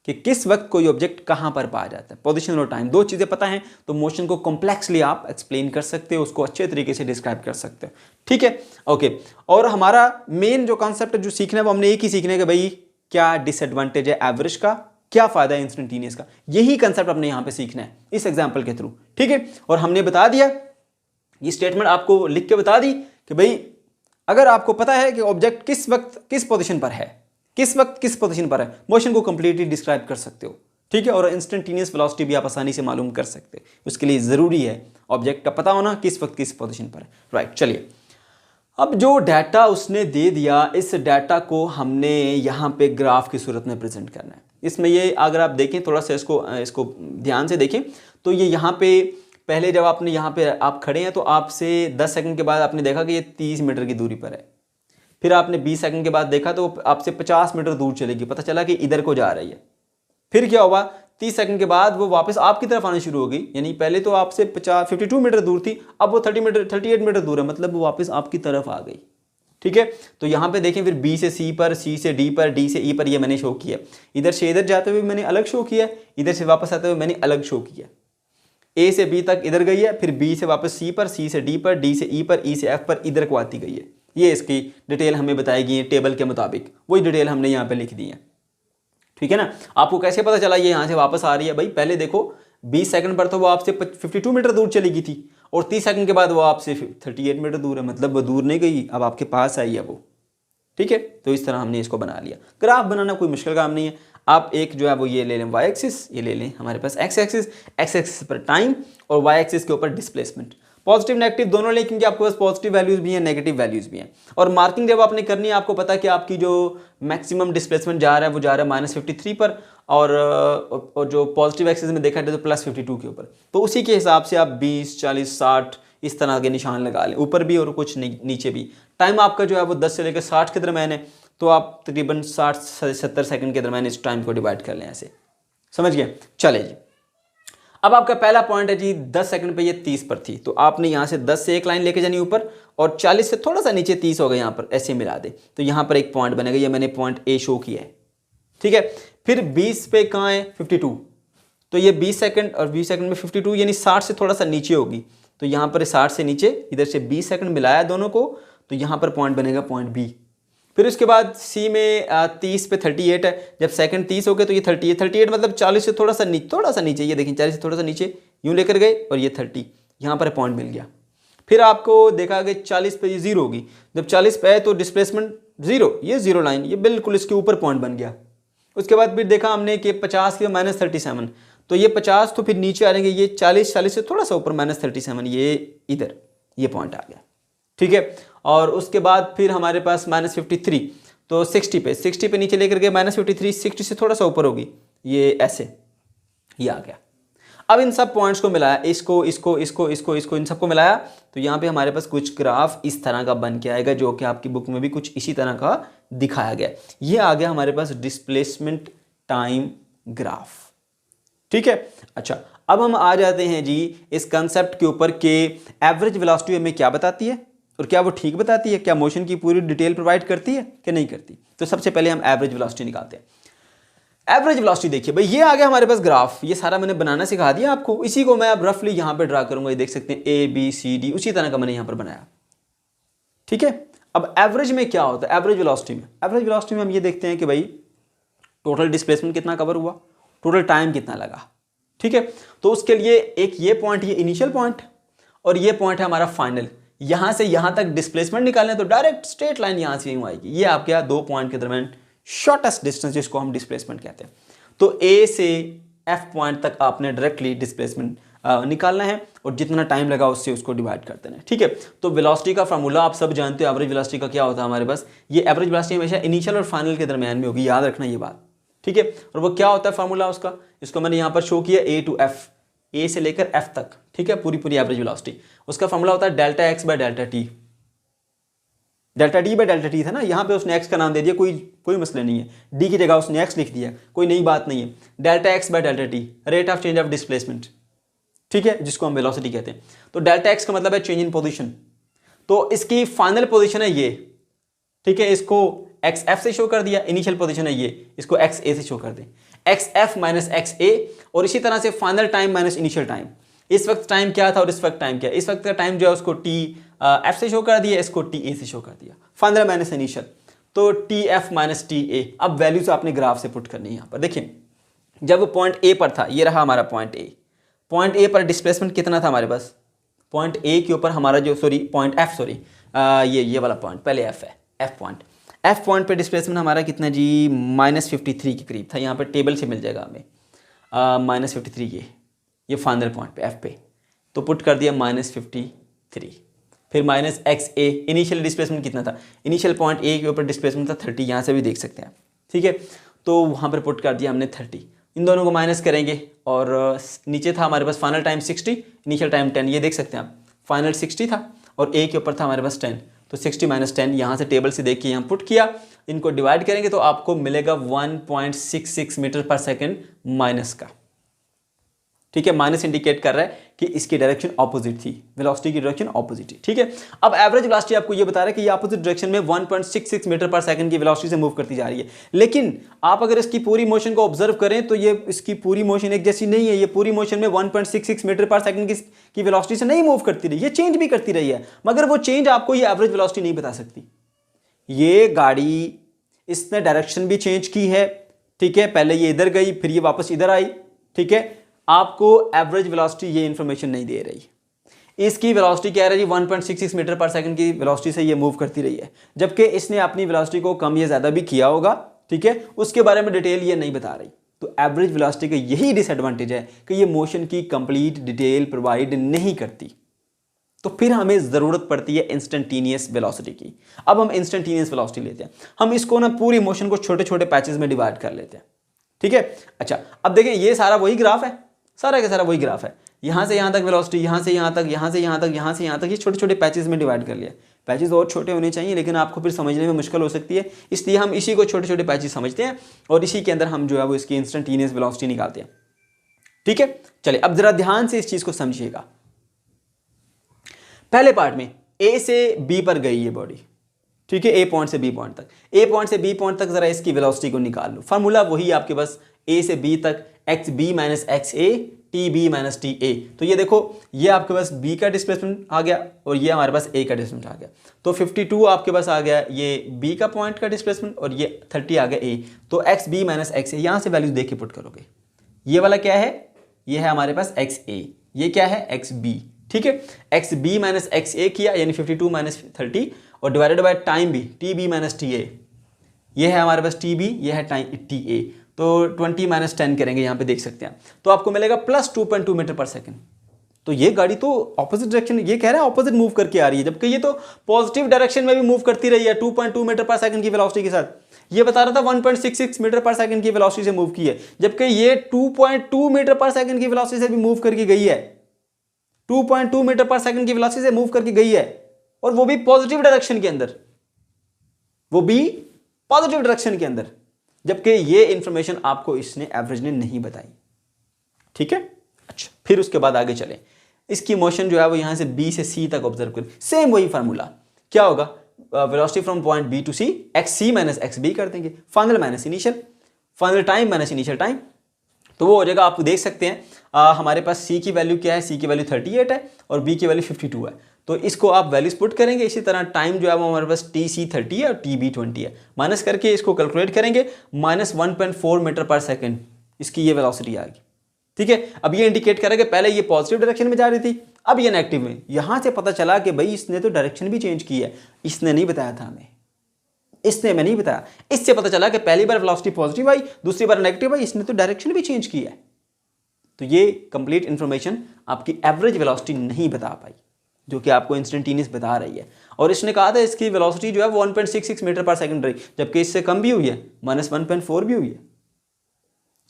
कि किस वक्त कोई ऑब्जेक्ट कहाँ पर पाया जाता है। पोजीशन और टाइम दो चीज़ें पता हैं तो मोशन को कॉम्प्लेक्सली आप एक्सप्लेन कर सकते हो, उसको अच्छे तरीके से डिस्क्राइब कर सकते हो। ठीक है, ओके। और हमारा मेन जो कॉन्सेप्ट जो सीखना है वो हमने एक ही सीखना है कि भाई क्या डिसएडवांटेज है एवरेज का, क्या फायदा है इंस्टेंटेनियस का। यही कंसेप्ट हमने यहां पे सीखना है इस एग्जांपल के थ्रू। ठीक है, और हमने बता दिया, ये स्टेटमेंट आपको लिख के बता दी कि भाई अगर आपको पता है कि ऑब्जेक्ट किस वक्त किस पोजीशन पर है, किस वक्त किस पोजीशन पर है, मोशन को कंप्लीटली डिस्क्राइब कर सकते हो। ठीक है, और इंस्टेंटेनियस वेलोसिटी भी आप आसानी से मालूम कर सकते हैं। उसके लिए जरूरी है ऑब्जेक्ट का पता होना किस वक्त किस पोजीशन पर है। राइट, चलिए अब जो डाटा उसने दे दिया, इस डाटा को हमने यहाँ पे ग्राफ की सूरत में प्रेजेंट करना है। इसमें ये अगर आप देखें थोड़ा सा इसको ध्यान से देखें तो ये यहाँ पे पहले जब आपने यहाँ पे आप खड़े हैं तो आपसे 10 सेकंड के बाद आपने देखा कि ये 30 मीटर की दूरी पर है। फिर आपने 20 सेकंड के बाद देखा तो आपसे 50 मीटर दूर चलेगी, पता चला कि इधर को जा रही है। फिर क्या हुआ, 30 सेकंड के बाद वो वापस आपकी तरफ आनी शुरू हो गई, यानी पहले तो आपसे 52 मीटर दूर थी, अब वो 38 मीटर दूर है, मतलब वो वापस आपकी तरफ आ गई। ठीक है, तो यहाँ पे देखें फिर B से C पर, C से D पर, D से E पर, ये मैंने शो किया। इधर से इधर जाते हुए मैंने अलग शो किया, इधर से वापस आते हुए मैंने अलग शो किया। A से B तक इधर गई है, फिर B से वापस C पर, C से D पर, D से E पर, E से F पर, इधर को आती गई है। ये इसकी डिटेल हमें बताई गई है टेबल के मुताबिक, वही डिटेल हमने यहाँ पे लिख दी है। ठीक है ना, आपको कैसे पता चला ये यहाँ से वापस आ रही है? भाई पहले देखो 20 सेकंड पर तो वो आपसे 52 मीटर दूर चली गई थी, और 30 सेकंड के बाद वो आपसे 38 मीटर दूर है, मतलब वो दूर नहीं गई, अब आपके पास आई है वो। ठीक है, तो इस तरह हमने इसको बना लिया। ग्राफ बनाना कोई मुश्किल काम नहीं है। आप एक जो है वो ये ले लें y एक्सिस, ये ले लें हमारे पास x एक्सिस, x एक्सिस पर टाइम और y एक्सिस के ऊपर डिस्प्लेसमेंट। पॉजिटिव नेगेटिव दोनों लें, क्योंकि आपके पास पॉजिटिव वैल्यूज भी हैं, नेगेटिव वैल्यूज भी हैं। और मार्किंग जब आपने करनी है, आपको पता है कि आपकी जो मैक्सिमम डिस्प्लेसमेंट जा रहा है वो जा रहा है -53 पर, और जो पॉजिटिव एक्सिस में देखा जाए तो +52 के ऊपर। तो उसी के हिसाब से आप 20, 40, 60 इस तरह के निशान लगा लें, ऊपर भी और कुछ नीचे भी। टाइम आपका जो है वो 10 से लेकर 60 के दरम्यान है, तो आप तकरीबन 60 से 70 सेकंड के दरम्यान इस टाइम को डिवाइड कर लें ऐसे। समझ गए? चले जी, अब आपका पहला पॉइंट है जी 10 सेकंड पे ये 30 पर थी, तो आपने यहाँ से 10 से एक लाइन लेके जानी ऊपर, और 40 से थोड़ा सा नीचे 30 हो गया, यहाँ पर ऐसे मिला दे तो यहाँ पर एक पॉइंट बनेगा। ये मैंने पॉइंट A शो किया है। ठीक है, फिर 20 पे कहाँ है 52, तो ये 20 सेकंड और 20 सेकंड में 52 यानी 60 से थोड़ा सा नीचे होगी, तो यहाँ पर 60 से नीचे, इधर से 20 सेकंड मिलाया दोनों को, तो यहाँ पर पॉइंट बनेगा पॉइंट B। फिर उसके बाद C में 30 पे 38 है, जब सेकंड 30 हो गए तो ये 38 मतलब 40 से थोड़ा सा नीचे, ये देखिए 40 से थोड़ा सा नीचे यूँ लेकर गए और ये 30, यहाँ पर पॉइंट मिल गया। फिर आपको देखा कि 40 पे ये 0 होगी, जब 40 पे है तो डिस्प्लेसमेंट 0, ये 0 लाइन, ये बिल्कुल इसके ऊपर पॉइंट बन गया। उसके बाद फिर देखा हमने कि 50 के -37, तो ये 50 तो फिर नीचे आ जाएंगे, ये 40 से थोड़ा सा ऊपर -37, ये इधर ये पॉइंट आ गया। ठीक है, और उसके बाद फिर हमारे पास -53, तो 60 पे नीचे लेकर गए -53, 60 से थोड़ा सा ऊपर होगी, ये ऐसे ये आ गया। अब इन सब पॉइंट्स को मिलाया, इसको इसको इसको इसको इसको इन सबको मिलाया, तो यहाँ पे हमारे पास कुछ ग्राफ इस तरह का बन के आएगा, जो कि आपकी बुक में भी कुछ इसी तरह का दिखाया गया। ये आ गया हमारे पास डिस्प्लेसमेंट टाइम ग्राफ। ठीक है, अच्छा अब हम आ जाते हैं जी इस कंसेप्ट के ऊपर कि एवरेज वेलोसिटी हमें क्या बताती है और क्या वो ठीक बताती है, क्या मोशन की पूरी डिटेल प्रोवाइड करती है कि नहीं करती। तो सबसे पहले हम एवरेज वेलोसिटी निकालते हैं। एवरेज वेलोसिटी देखिए भाई, ये आ गया हमारे पास ग्राफ, ये सारा मैंने बनाना सिखा दिया आपको, इसी को मैं अब रफली यहां पे ड्रा करूंगा। ये देख सकते हैं ए बी सी डी, उसी तरह का मैंने यहां पर बनाया। ठीक है, अब एवरेज में क्या होता है, एवरेज वेलोसिटी में हम ये देखते हैं कि भाई टोटल डिस्प्लेसमेंट कितना कवर हुआ, टोटल टाइम कितना लगा। ठीक है, तो उसके लिए एक ये पॉइंट, ये इनिशियल पॉइंट और ये पॉइंट है हमारा फाइनल। यहां से यहां तक डिस्प्लेसमेंट निकालना है तो डायरेक्ट स्ट्रेट लाइन यहां से यूं आएगी। ये आपके दो पॉइंट के दरमियान शॉर्टेस्ट डिस्टेंस, जिसको हम डिस्प्लेसमेंट कहते हैं। तो ए से एफ पॉइंट तक आपने डायरेक्टली डिस्प्लेसमेंट निकालना है और जितना टाइम लगा उससे उसको डिवाइड कर देना है। ठीक है, तो वेलोसिटी का फार्मूला आप सब जानते हो। एवरेज वेलोसिटी का क्या होता है हमारे पास, ये एवरेज वेलोसिटी हमेशा इनिशियल और फाइनल के दरमियान में होगी, याद रखना ये बात। ठीक है, और वो क्या होता है फार्मूला उसका, इसको मैंने यहां पर शो किया, ए टू एफ, ए से लेकर एफ तक। ठीक है, पूरी एवरेज वेलोसिटी, उसका फार्मूला होता है delta x bye delta T. Delta D bye delta T था ना, यहां पे उसने एक्स का नाम दे दिया, कोई मसला नहीं है, डी की जगह उसने एक्स लिख दिया, कोई नई बात नहीं है। Delta x bye delta T, rate of change of displacement. ठीक है, जिसको हम वेलोसिटी कहते हैं। तो डेल्टा एक्स का मतलब है चेंज इन पोजीशन, तो इसकी फाइनल पोजीशन है ये। ठीक है, इसको एक्स एफ से शो कर दिया, इनिशियल पोजीशन है ये, इसको एक्स ए से शो कर दें, एक्स एफ माइनस एक्स ए। और इसी तरह से final time minus initial time. इस वक्त टाइम क्या था और इस वक्त टाइम क्या, इस वक्त का टाइम जो है उसको टी एफ से शो कर दिया, इसको टी ए से शो कर दिया, फाइनल माइनस इनिशियल, तो टी एफ माइनस टी ए। अब वैल्यूज आपने ग्राफ से पुट करनी है। यहाँ पर देखिए, जब पॉइंट ए पर था, ये रहा हमारा पॉइंट ए, पॉइंट ए पर डिस्प्लेसमेंट कितना था हमारे पास, पॉइंट ए के ऊपर हमारा जो पॉइंट एफ ये वाला पॉइंट पहले एफ है, एफ पॉइंट पे डिस्प्लेसमेंट हमारा कितना जी, -53 के करीब था। यहाँ पर टेबल से मिल जाएगा हमें, -53 ये फाइनल पॉइंट पे एफ पे, तो पुट कर दिया -53। फिर माइनस एक्स ए, इनिशियल डिस्प्लेसमेंट कितना था, इनिशियल पॉइंट ए के ऊपर डिस्प्लेसमेंट था 30, यहाँ से भी देख सकते हैं। ठीक है, तो वहाँ पर पुट कर दिया हमने 30, इन दोनों को माइनस करेंगे और नीचे था हमारे पास फाइनल टाइम 60, इनिशियल टाइम 10, ये देख सकते हैं आप, फाइनल 60 था और ए के ऊपर था हमारे पास 10, तो 60 माइनस 10 यहाँ से टेबल से देख के यहाँ पुट किया, इनको डिवाइड करेंगे तो आपको मिलेगा 1.66 मीटर पर सेकेंड माइनस का। ठीक है, माइनस इंडिकेट कर रहा है कि इसकी डायरेक्शन ऑपोजिट थी, वेलोसिटी की डायरेक्शन ऑपोजिट थी। ठीक है, अब एवरेज वेलोसिटी आपको ये बता रहा है कि ये ऑपोजिट डायरेक्शन में 1.66 मीटर पर सेकंड की वेलोसिटी से मूव करती जा रही है। लेकिन आप अगर इसकी पूरी मोशन को ऑब्जर्व करें तो ये इसकी पूरी मोशन एक जैसी नहीं है, ये पूरी मोशन में 1.66 मीटर पर सेकंड की वेलोसिटी से नहीं मूव करती रही, ये चेंज भी करती रही है, मगर वो चेंज आपको ये एवरेज वेलोसिटी नहीं बता सकती। ये गाड़ी, इसने डायरेक्शन भी चेंज की है। ठीक है, पहले ये इधर गई, फिर ये वापस इधर आई। ठीक है, आपको एवरेज वेलोसिटी ये इंफॉर्मेशन नहीं दे रही। इसकी वेलोसिटी क्या है जी, 1.66 मीटर पर सेकंड की वेलोसिटी से ये मूव करती रही है, जबकि इसने अपनी वेलोसिटी को कम या ज़्यादा भी किया होगा। ठीक है, उसके बारे में डिटेल ये नहीं बता रही। तो एवरेज वेलोसिटी का यही डिसएडवांटेज है कि ये मोशन की कंप्लीट डिटेल प्रोवाइड नहीं करती। तो फिर हमें ज़रूरत पड़ती है इंस्टेंटेनियस वेलोसिटी की। अब हम इंस्टेंटेनियस वेलोसिटी लेते हैं, हम इसको ना पूरी मोशन को छोटे छोटे पैचेस में डिवाइड कर लेते हैं। ठीक है, अच्छा अब देखें, ये सारा वही ग्राफ है, सारा का सारा वही ग्राफ है, यहाँ से यहाँ तक वेलोसिटी, यहाँ से यहाँ तक, यहाँ से यहाँ तक, यहाँ से यहाँ तक, ये छोटे छोटे पैचेस में डिवाइड कर लिया। पैचेस और छोटे होने चाहिए, लेकिन आपको फिर समझने में मुश्किल हो सकती है, इसलिए हम इसी को छोटे छोटे पैचेस समझते हैं और इसी के अंदर हम जो है वो इसकी इंस्टेंटेनियस वेलोसिटी निकालते हैं। ठीक है, चलिए अब जरा ध्यान से इस चीज को समझिएगा। पहले पार्ट में ए से बी पर गई ये बॉडी। ठीक है, ए पॉइंट से बी पॉइंट तक, ए पॉइंट से बी पॉइंट तक जरा इसकी वेलोसिटी को निकाल लो। फार्मूला वही आपके पास, ए से बी तक x B minus x A, t B minus t A. तो ये देखो, ये आपके पास बी का डिस्प्लेसमेंट आ गया और ये हमारे पास ए का डिस्प्लेसमेंट आ गया। तो 52 आपके पास आ गया ये बी का पॉइंट का डिस्प्लेसमेंट और ये 30 आ गया ए। तो एक्स बी माइनस एक्स ए, यहाँ से वैल्यूज देख के पुट करोगे। ये वाला क्या है, ये है हमारे पास एक्स ए, ये क्या है एक्स बी। ठीक है, x B minus x A किया, यानी 52 माइनस 30 और डिवाइडेड बाय टाइम भी, t B minus t A, ये है हमारे पास टी बी, ये है टाइम टी ए। तो 20 माइनस 10 करेंगे, यहाँ पे देख सकते हैं, तो आपको मिलेगा प्लस 2.2 मीटर पर सेकंड। तो ये गाड़ी तो ऑपोजिट डायरेक्शन, ये कह रहा है ऑपोजिट मूव करके आ रही है, जबकि ये तो पॉजिटिव डायरेक्शन में भी मूव करती रही है 2.2 मीटर पर सेकंड की वेलोसिटी के साथ। ये बता रहा था 1.66 मीटर पर सेकंड की वेलोसिटी से मूव की है, जबकि ये 2.2 मीटर पर सेकंड की वेलोसिटी से भी मूव करके गई है। 2.2 मीटर पर सेकंड की वेलोसिटी से मूव करके गई है, और वो भी पॉजिटिव डायरेक्शन के अंदर, वो भी पॉजिटिव डायरेक्शन के अंदर, जबकि ये इंफॉर्मेशन आपको इसने एवरेज ने नहीं बताई। ठीक है, अच्छा, फिर उसके बाद आगे चलें। इसकी मोशन जो है वो यहां से बी से सी तक ऑब्जर्व करें। सेम वही फार्मूला क्या होगा, velocity from point B to C, x C minus x B कर देंगे, final minus initial, final time minus initial time, तो वो हो जाएगा। आप देख सकते हैं हमारे पास सी की वैल्यू क्या है, सी की वैल्यू 38 है और बी की वैल्यू 52 है, तो इसको आप वैल्यूज पुट करेंगे। इसी तरह टाइम जो है वो हमारे पास टी सी 30 है और टी बी 20 है, माइनस करके इसको कैलकुलेट करेंगे, माइनस 1.4 मीटर पर सेकेंड इसकी ये वेलोसिटी आएगी। ठीक है, अब ये इंडिकेट करेगा पहले ये पॉजिटिव डायरेक्शन में जा रही थी, अब ये नेगेटिव में। यहां से पता चला कि भाई इसने तो डायरेक्शन भी चेंज की है, इसने नहीं बताया था हमें, इसने हमें नहीं बताया। इससे पता चला कि पहली बार वेलोसिटी पॉजिटिव आई, दूसरी बार नेगेटिव आई, इसने तो डायरेक्शन भी चेंज की है। तो ये कंप्लीट इंफॉर्मेशन आपकी एवरेज वेलोसिटी नहीं बता पाई, जो कि आपको इंस्टेंटेनियस बता रही है। और इसने कहा था इसकी वेलोसिटी जो है वो 1.66 मीटर पर सेकंड रही, जबकि इससे कम भी हुई है, -1.4 भी हुई है।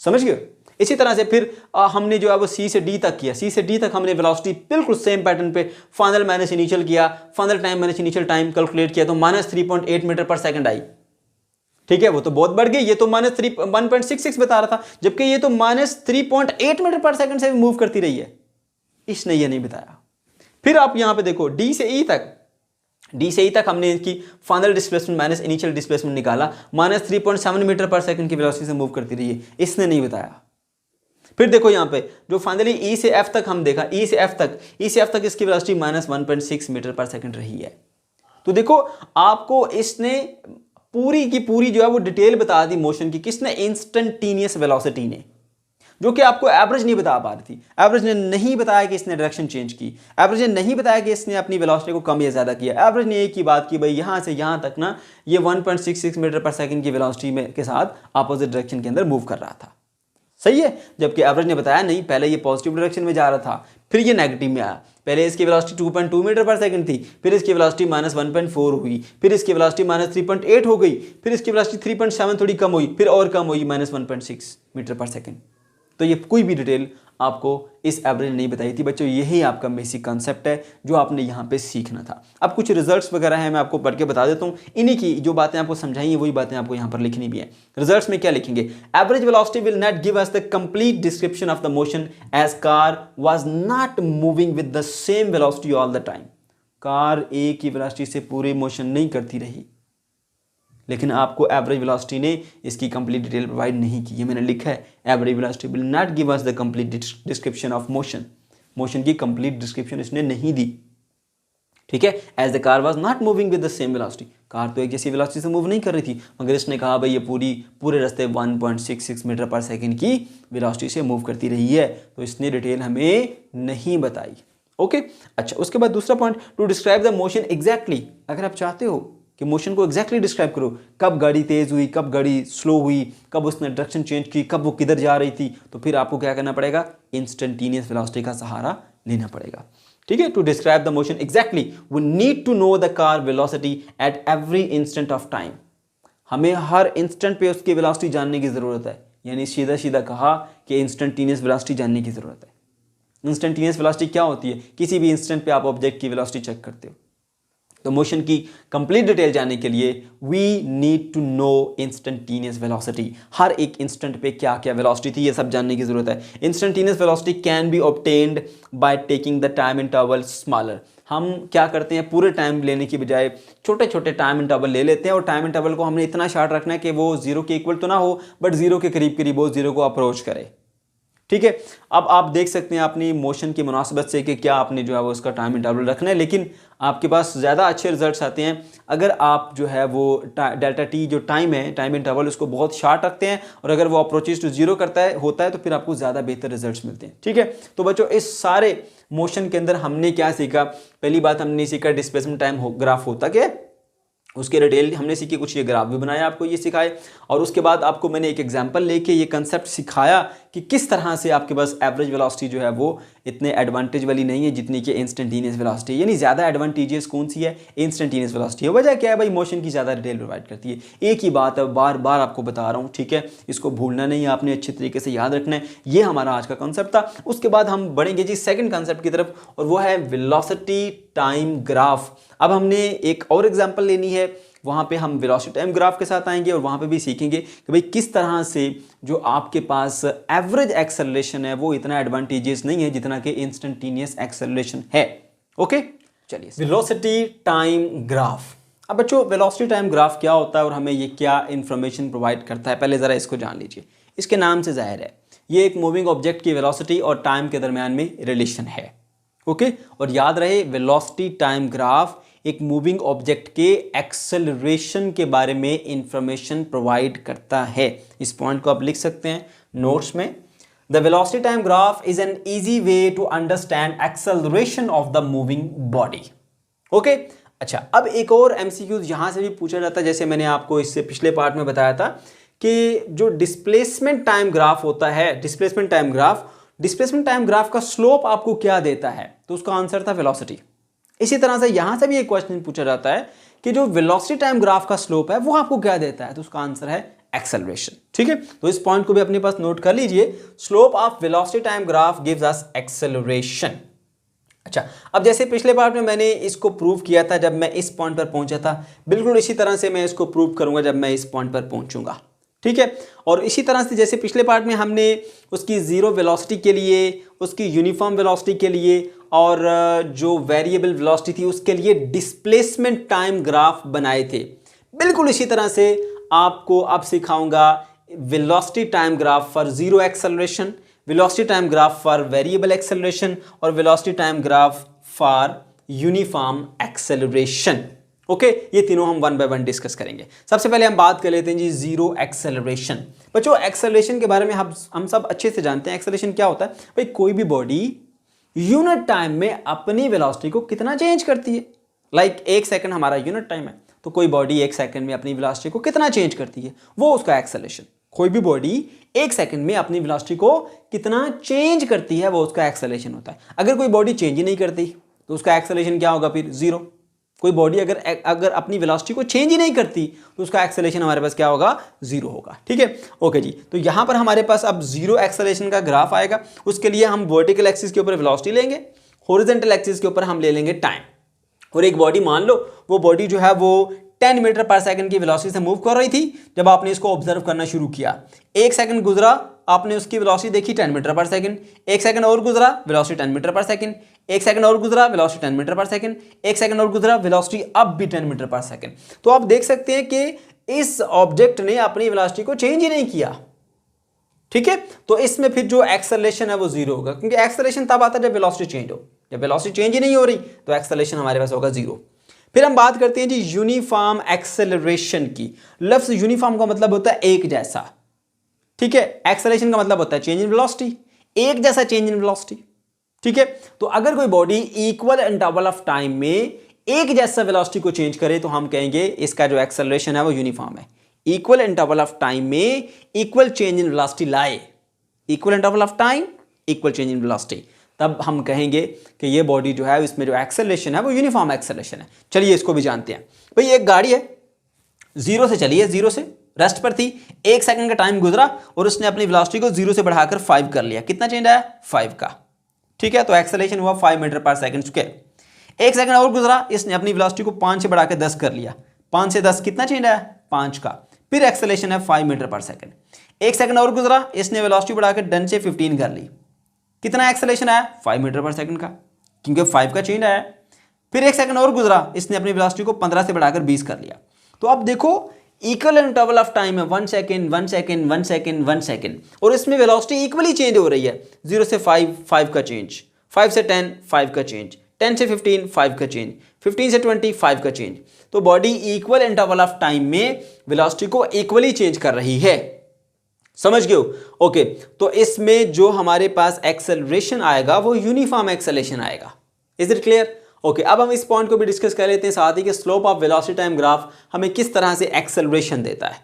समझ गए? इसी तरह से फिर हमने जो है वो सी से डी तक किया, सी से डी तक हमने वेलोसिटी बिल्कुल सेम पैटर्न पे फाइनल माइनस इनिशियल किया, final time minus initial time calculate किया, तो -3.8 मीटर पर सेकंड आई। ठीक है, वो तो बहुत बढ़ गई, ये तो -1.66 बता रहा था, जबकि ये तो -3.8 मीटर पर सेकंड से मूव करती रही है। इसने ये नहीं बताया। फिर आप यहां पे देखो डी से ई तक, डी से ई तक हमने इसकी final displacement minus initial displacement निकाला, -3.7 मीटर पर सेकंड की वेलोसिटी से मूव करती रही है, इसने नहीं बताया। फिर देखो यहां पे जो फाइनली ई से एफ तक हम देखा, ई से एफ तक इसकी वेलोसिटी -1.6 मीटर पर सेकंड रही है। तो देखो आपको इसने पूरी की पूरी जो है वो डिटेल बता दी मोशन की, किसने, इंस्टेंटेनियस वेलोसिटी ने, जो कि आपको एवरेज नहीं बता पा रही थी। एवरेज ने नहीं बताया कि इसने डायरेक्शन चेंज की, एवरेज ने नहीं बताया कि इसने अपनी वेलोसिटी को कम या ज्यादा किया। एवरेज ने एक ही बात की, भाई यहां से यहां तक ना ये 1.66 मीटर पर सेकंड की वेलोसिटी में के साथ अपोजिट डायरेक्शन के अंदर मूव कर रहा था। सही है, जबकि एवरेज ने बताया नहीं, पहले ये पॉजिटिव डायरेक्शन में जा रहा था, फिर ये नेगेटिव में आया। पहले इसकी वेलोसिटी 2.2 मीटर पर सेकंड थी, फिर इसकी वेलोसिटी -1.4 हुई, फिर इसकी वेलोसिटी -3.8 हो गई, फिर इसकी वेलोसिटी 3.7 थोड़ी कम हुई, फिर और कम हुई -1.6 मीटर पर सेकंड। तो ये कोई भी डिटेल आपको इस एवरेज ने नहीं बताई थी। बच्चों यही आपका बेसिक कॉन्सेप्ट है जो आपने यहाँ पे सीखना था। अब कुछ रिजल्ट्स वगैरह हैं, मैं आपको पढ़ के बता देता हूँ। इन्हीं की जो बातें आपको समझाई हैं वही बातें आपको यहाँ पर लिखनी भी हैं। रिजल्ट्स में क्या लिखेंगे, average velocity will not give us the complete description of the motion as car was not moving with the same velocity all the time. Car एक ही वेलोसिटी से पूरी मोशन नहीं करती रही, लेकिन आपको एवरेज वेलोसिटी ने इसकी कंप्लीट डिटेल प्रोवाइड नहीं की। ये मैंने लिखा है, average velocity will not give us the complete description of motion. Motion की कंप्लीट डिस्क्रिप्शन इसने नहीं दी। ठीक है, as the car was not moving with the same velocity. Car तो एक जैसी वेलोसिटी से मूव नहीं कर रही थी, मगर इसने कहा भाई ये पूरे रास्ते 1.66 मीटर पर सेकंड की वेलोसिटी से मूव करती रही है, तो इसने डिटेल हमें नहीं बताई। ओके, अच्छा, उसके बाद दूसरा point, to describe the motion exactly. अगर आप चाहते हो कि मोशन को एग्जैक्टली डिस्क्राइब करो, कब गाड़ी तेज हुई, कब गाड़ी स्लो हुई, कब उसने डायरेक्शन चेंज की, कब वो किधर जा रही थी, तो फिर आपको क्या करना पड़ेगा, इंस्टेंटेनियस वेलोसिटी का सहारा लेना पड़ेगा। ठीक है, to describe the motion exactly we need to know the car velocity at every instant of time. हमें हर इंस्टेंट पे उसकी वेलोसिटी जानने की जरूरत है। यानी सीधा सीधा कहा कि इंस्टेंटेनियस वेलोसिटी जानने की जरूरत है। इंस्टेंटेनियस वेलोसिटी क्या होती है, किसी भी इंस्टेंट पे आप ऑब्जेक्ट की वेलोसिटी चेक करते हो। तो मोशन की कंप्लीट डिटेल जानने के लिए we need to know instantaneous velocity. हर एक इंस्टेंट पे क्या क्या वेलोसिटी थी, ये सब जानने की जरूरत है। Instantaneous velocity can be obtained by taking the time interval smaller. हम क्या करते हैं, पूरे टाइम लेने की बजाय छोटे छोटे टाइम इंटरवल ले लेते हैं, और टाइम इंटरवल को हमने इतना शॉर्ट रखना है कि वो जीरो के इक्वल तो ना हो, बट जीरो के करीब करीब वो जीरो को अप्रोच करे। ठीक है, अब आप देख सकते हैं अपनी मोशन की मुनासिबत से कि क्या आपने जो है वो उसका टाइम इंटरवल रखना है, लेकिन आपके पास ज़्यादा अच्छे रिजल्ट्स आते हैं अगर आप जो है वो डेल्टा टी जो टाइम है, टाइम इंटरवल, उसको बहुत शार्ट रखते हैं, और अगर वो अप्रोचेज टू जीरो होता है तो फिर आपको ज़्यादा बेहतर रिजल्ट्स मिलते हैं। ठीक है, तो बच्चों इस सारे मोशन के अंदर हमने क्या सीखा, पहली बात हमने सीखा डिस्प्लेसमेंट टाइम ग्राफ होता क्या है, उसके डिटेल हमने सीखी, कुछ ये ग्राफ भी बनाया आपको ये सिखाए, और उसके बाद आपको मैंने एक एग्जांपल लेके ये कंसेप्ट सिखाया कि किस तरह से आपके पास एवरेज वेलोसिटी जो है वो इतने एडवांटेज वाली नहीं है जितनी कि इंस्टेंटेनियस वेलोसिटी, यानी ज़्यादा एडवांटेजियस कौन सी है, इंस्टेंटेनियस वेलोसिटी है। वजह क्या है भाई, मोशन की ज़्यादा डिटेल प्रोवाइड करती है। एक ही बात है, बार बार आपको बता रहा हूँ, ठीक है, इसको भूलना नहीं है, आपने अच्छे तरीके से याद रखना है। ये हमारा आज का कॉन्सेप्ट था। उसके बाद हम बढ़ेंगे जी सेकंड कॉन्सेप्ट की तरफ, और वो है वेलोसिटी टाइम ग्राफ। अब हमने एक और एग्जांपल लेनी है, वहाँ पे हम वेलोसिटी टाइम ग्राफ के साथ आएंगे और वहाँ पे भी सीखेंगे कि भाई किस तरह से जो आपके पास एवरेज एक्सेलरेशन है वो इतना एडवांटेजियस नहीं है जितना कि इंस्टेंटेनियस एक्सेलरेशन है। ओके, चलिए वेलोसिटी टाइम ग्राफ। अब बच्चों वेलोसिटी टाइम ग्राफ क्या होता है और हमें ये क्या इन्फॉर्मेशन प्रोवाइड करता है, पहले ज़रा इसको जान लीजिए। इसके नाम से जाहिर है ये एक मूविंग ऑब्जेक्ट की वेलोसिटी और टाइम के दरमियान में रिलेशन है। ओके, और याद रहे वेलोसिटी टाइम ग्राफ एक मूविंग ऑब्जेक्ट के एक्सेलरेशन के बारे में इंफॉर्मेशन प्रोवाइड करता है। इस पॉइंट को आप लिख सकते हैं नोट्स में। The velocity time graph is an easy way to understand acceleration of the moving body. Okay, अच्छा, अब एक और एमसीक्यू यहां से भी पूछा जाता है, जैसे मैंने आपको इससे पिछले पार्ट में बताया था कि जो डिस्प्लेसमेंट टाइम ग्राफ होता है, डिस्प्लेसमेंट टाइम ग्राफ का स्लोप आपको क्या देता है, तो उसका आंसर था वेलोसिटी। इसी तरह से यहां से भी एक क्वेश्चन पूछा जाता है कि जो वेलोसिटी टाइम ग्राफ का स्लोप है वो आपको क्या देता है, तो उसका आंसर है एक्सेलरेशन। ठीक है, तो इस पॉइंट को भी अपने पास नोट कर लीजिए, slope of velocity time graph gives us acceleration. अच्छा, अब जैसे पिछले पार्ट में मैंने इसको प्रूव किया था जब मैं इस पॉइंट पर पहुंचा था, बिल्कुल इसी तरह से मैं इसको प्रूव करूंगा जब मैं इस पॉइंट पर पहुंचूंगा। ठीक है, और इसी तरह से जैसे पिछले पार्ट में हमने उसकी जीरो वेलोसिटी के लिए, उसकी यूनिफॉर्म वेलोसिटी के लिए और जो वेरिएबल वेलोसिटी थी उसके लिए डिस्प्लेसमेंट टाइम ग्राफ बनाए थे, बिल्कुल इसी तरह से आपको अब सिखाऊंगा velocity time graph for zero acceleration, velocity time graph for variable acceleration और velocity time graph for uniform acceleration. Okay, ये तीनों हम वन बाय वन डिस्कस करेंगे। सबसे पहले हम बात कर लेते हैं जी जीरो एक्सेलरेशन। बच्चों एक्सेलरेशन के बारे में हम सब अच्छे से जानते हैं। एक्सेलरेशन क्या होता है भाई, कोई भी बॉडी यूनिट टाइम में अपनी वेलोसिटी को कितना चेंज करती है। लाइक एक सेकंड हमारा यूनिट टाइम है, तो कोई बॉडी एक सेकंड में अपनी वेलोसिटी को कितना चेंज करती है, वो उसका एक्सेलरेशन। कोई भी बॉडी एक सेकंड में अपनी वेलोसिटी को कितना चेंज करती है वो उसका एक्सेलरेशन होता है। अगर कोई बॉडी चेंज ही नहीं करती तो उसका एक्सेलरेशन क्या होगा, फिर जीरो। कोई बॉडी अगर अपनी वेलोसिटी को चेंज ही नहीं करती तो उसका एक्सेलरेशन हमारे पास क्या होगा, जीरो होगा। ठीक है, ओके जी, तो यहां पर हमारे पास अब जीरो एक्सेलरेशन का ग्राफ आएगा। उसके लिए हम वर्टिकल एक्सिस के ऊपर वेलोसिटी लेंगे, हॉरिजॉन्टल एक्सिस के ऊपर हम ले लेंगे टाइम। और एक बॉडी मान लो, वो बॉडी जो है वो 10 मीटर पर सेकंड की वेलोसिटी से मूव कर रही थी जब आपने इसको ऑब्जर्व करना शुरू किया। एक सेकंड गुजरा, आपने उसकी वेलोसिटी देखी 10 मीटर पर सेकंड। एक सेकंड और गुजरा, वेलोसिटी 10 मीटर पर सेकंड। एक सेकंड और गुजरा, वेलोसिटी 10 मीटर पर सेकंड। एक सेकंड और गुजरा, वेलोसिटी अब भी 10 मीटर पर सेकंड। तो आप देख सकते हैं कि इस ऑब्जेक्ट ने अपनी वेलोसिटी को चेंज ही नहीं किया। ठीक है, तो इसमें फिर जो एक्सेलरेशन है वो जीरो होगा, क्योंकि एक्सेलरेशन तब आता है जब वेलोसिटी चेंज हो। जब वेलोसिटी चेंज ही नहीं हो रही तो एक्सेलरेशन हमारे पास होगा जीरो। फिर हम बात करते हैं जी यूनिफॉर्म एक्सेलरेशन की। लफ्ज यूनिफॉर्म का मतलब होता है एक जैसा। ठीक है, एक्सेलरेशन का मतलब होता है चेंज इन वेलोसिटी, एक जैसा चेंज इन वेलोसिटी। ठीक है, तो अगर कोई body equal interval of time में एक जैसा वेलोसिटी को चेंज करे तो हम कहेंगे इसका जो एक्सेलरेशन है वो यूनिफॉर्म है। इक्वल इंटरवल ऑफ टाइम में इक्वल चेंज इन वेलोसिटी लाए, equal interval of time equal change in velocity, तब हम कहेंगे कि ये बॉडी जो है इसमें जो एक्सेलरेशन है वो यूनिफॉर्म एक्सेलरेशन है। चलिए इसको भी जानते हैं। भाई एक गाड़ी है, जीरो से चली है, जीरो से रेस्ट पर थी, एक सेकंड का टाइम गुजरा और उसने अपनी वेलोसिटी को जीरो से बढ़ाकर 5 कर लिया। कितना चेंज आया, 5 का। ठीक है, तो एक्सेलरेशन हुआ 5 मीटर पर सेकंड स्क्वायर। एक सेकंड और गुजरा, इसने अपनी वेलोसिटी को 5 से बढ़ाकर 10 कर लिया। 5 से 10 कितना चेंज आया, 5 का। फिर एक्सेलरेशन है 5 मीटर पर सेकंड। एक सेकंड और गुजरा, इसने वेलोसिटी बढ़ाकर 10 से 15 कर ली। कितना एक्सेलरेशन आया, 5 मीटर पर सेकंड का, क्योंकि 5 का चेंज आया। फिर एक सेकंड और गुजरा, इसने अपनी वेलोसिटी को 15 से बढ़ाकर 20 कर लिया। तो अब देखो इक्वल इंटरवल ऑफ टाइम है 1 सेकंड 1 सेकंड 1 सेकंड 1 सेकंड, और इसमें वेलोसिटी इक्वली चेंज हो रही है। 0 से 5 5 का चेंज, 5 से 10 5 का चेंज, 10 से 15 5 का चेंज, 15 से 20 5 का चेंज। तो body equal interval of time में वेलोसिटी को इक्वली चेंज कर रही है। समझ गए हो? ओके, तो इसमें जो हमारे पास एक्सेलरेशन आएगा वो यूनिफॉर्म एक्सेलरेशन आएगा। Is it clear? ओके, अब हम इस पॉइंट को भी डिस्कस कर लेते हैं साथ ही कि slope of velocity time graph हमें किस तरह से एक्सेलरेशन देता है।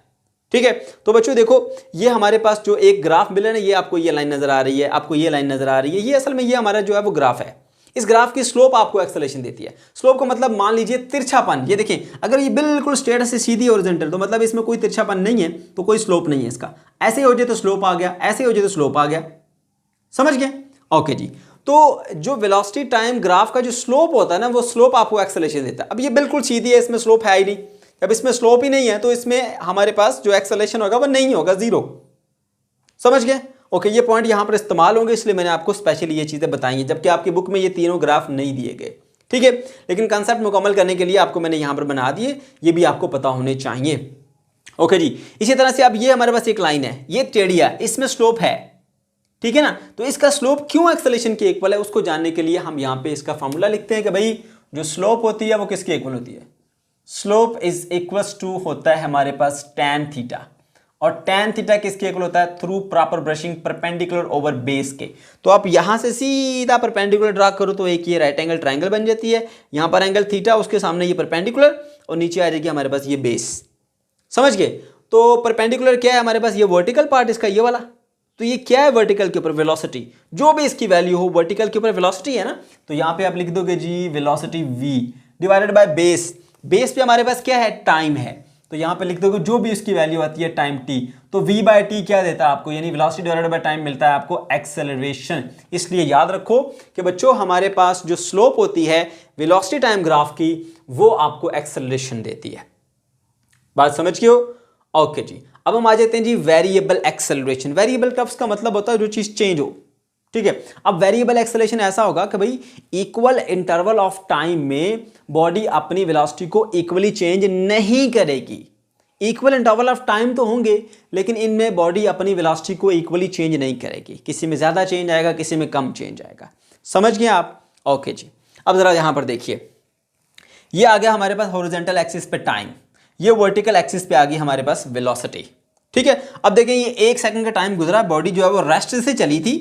ठीक है। तो बच्चों देखो, ये हमारे पास जो एक ग्राफ मिला ना, ये आपको ये लाइन नजर आ रही है, आपको ये लाइन नजर आ रही है, ये असल में ये हमारा जो है वो ग्राफ है। इस ग्राफ की स्लोप आपको एक्सेलरेशन देती है। स्लोप का मतलब मान लीजिए तिरछापन, ये देखिए अगर ये बिल्कुल स्ट्रेट से सीधी हॉरिजॉन्टल, तो मतलब इसमें कोई तिरछापन नहीं है, तो कोई स्लोप नहीं है इसका। ऐसे हो जाए तो स्लोप आ गया, ऐसे हो जाए तो स्लोप आ गया, समझ गए? ओके जी। तो जो वेलोसिटी टाइम ग्राफ का जो स्लोप होता है ना, वो स्लोप आपको एक्सेलरेशन देता है। अब ये बिल्कुल सीधी है, इसमें स्लोप है ही नहीं। अब इसमें स्लोप ही नहीं है तो इसमें हमारे पास जो एक्सेलरेशन होगा वो नहीं होगा, जीरो। समझ गए? ओके, ये पॉइंट यहां पर इस्तेमाल होंगे, इसलिए मैंने आपको स्पेशली ये चीजें बताई हैं, जबकि आपकी बुक में ये तीनों ग्राफ नहीं दिए गए। ठीक है, लेकिन कंसेप्ट मुकम्मल करने के लिए आपको मैंने यहां पर बना दिए, ये भी आपको पता होने चाहिए। ओके जी। इसी तरह से अब ये हमारे पास एक लाइन है, ये टेढ़ी है, इसमें स्लोप है, ठीक है ना। तो इसका स्लोप क्यों एक्सेलरेशन के इक्वल है, उसको जानने के लिए हम यहां पे इसका फॉर्मूला लिखते हैं कि भाई जो स्लोप होती है वो किसके इक्वल होती है। स्लोप इज इक्वल्स टू होता है हमारे पास tan थीटा, और tan थीटा किसके इक्वल होता है, through proper brushing perpendicular over base के। तो आप यहां से सीधा परपेंडिकुलर ड्रा करो तो एक ये राइट एंगल ट्राइंगल बन जाती है, यहां पर एंगल थीटा, उसके सामने ये परपेंडिकुलर, और नीचे आ जाएगी हमारे पास ये बेस। समझ गए? तो परपेंडिकुलर क्या है हमारे पास, ये वर्टिकल पार्ट इसका ये वाला। तो ये क्या है, वर्टिकल के ऊपर वेलोसिटी, जो भी इसकी वैल्यू हो वर्टिकल के ऊपर वेलोसिटी है ना। तो यहां पे आप लिख दोगे G velocity v divided by base. Base पे हमारे पास क्या है, टाइम है, तो यहां पे लिख दोगे जो भी उसकी वैल्यू आती है टाइम t। तो v बाय टी क्या देता है आपको, यानी वेलोसिटी डिवाइडेड बाय टाइम मिलता है आपको एक्सेलरेशन। इसलिए याद रखो कि बच्चों हमारे पास जो स्लोप होती है वेलोसिटी टाइम ग्राफ की, वो आपको एक्सेलरेशन देती है। बात समझ गए हो? ओके जी। अब हम आ जाते हैं जी वेरिएबल एक्सेलरेशन। वेरिएबल कर्व्स का मतलब होता है जो चीज चेंज हो, ठीक है। अब वेरिएबल एक्सेलरेशन ऐसा होगा कि भाई इक्वल इंटरवल ऑफ टाइम में बॉडी अपनी वेलोसिटी को इक्वली चेंज नहीं करेगी। इक्वल इंटरवल ऑफ टाइम तो होंगे, लेकिन इनमें बॉडी अपनी वेलोसिटी को इक्वली चेंज नहीं करेगी। किसी में ज्यादा चेंज आएगा, किसी में कम चेंज आएगा। समझ गए आप? ओके जी। अब जरा यहां पर देखिए, ये आ गया हमारे पास हॉरिजॉन्टल एक्सिस पे टाइम, ये वर्टिकल एक्सिस पे आ गई हमारे पास वेलोसिटी। ठीक है, अब देखें ये 1 सेकंड का टाइम गुजरा, बॉडी जो है वो रेस्ट से चली थी,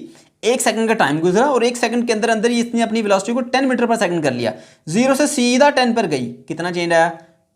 1 सेकंड का टाइम गुजरा, और 1 सेकंड के अंदर अंदर ही इसने अपनी वेलोसिटी को 10 मीटर पर सेकंड कर लिया। 0 से सीधा 10 पर गई, कितना चेंज आया,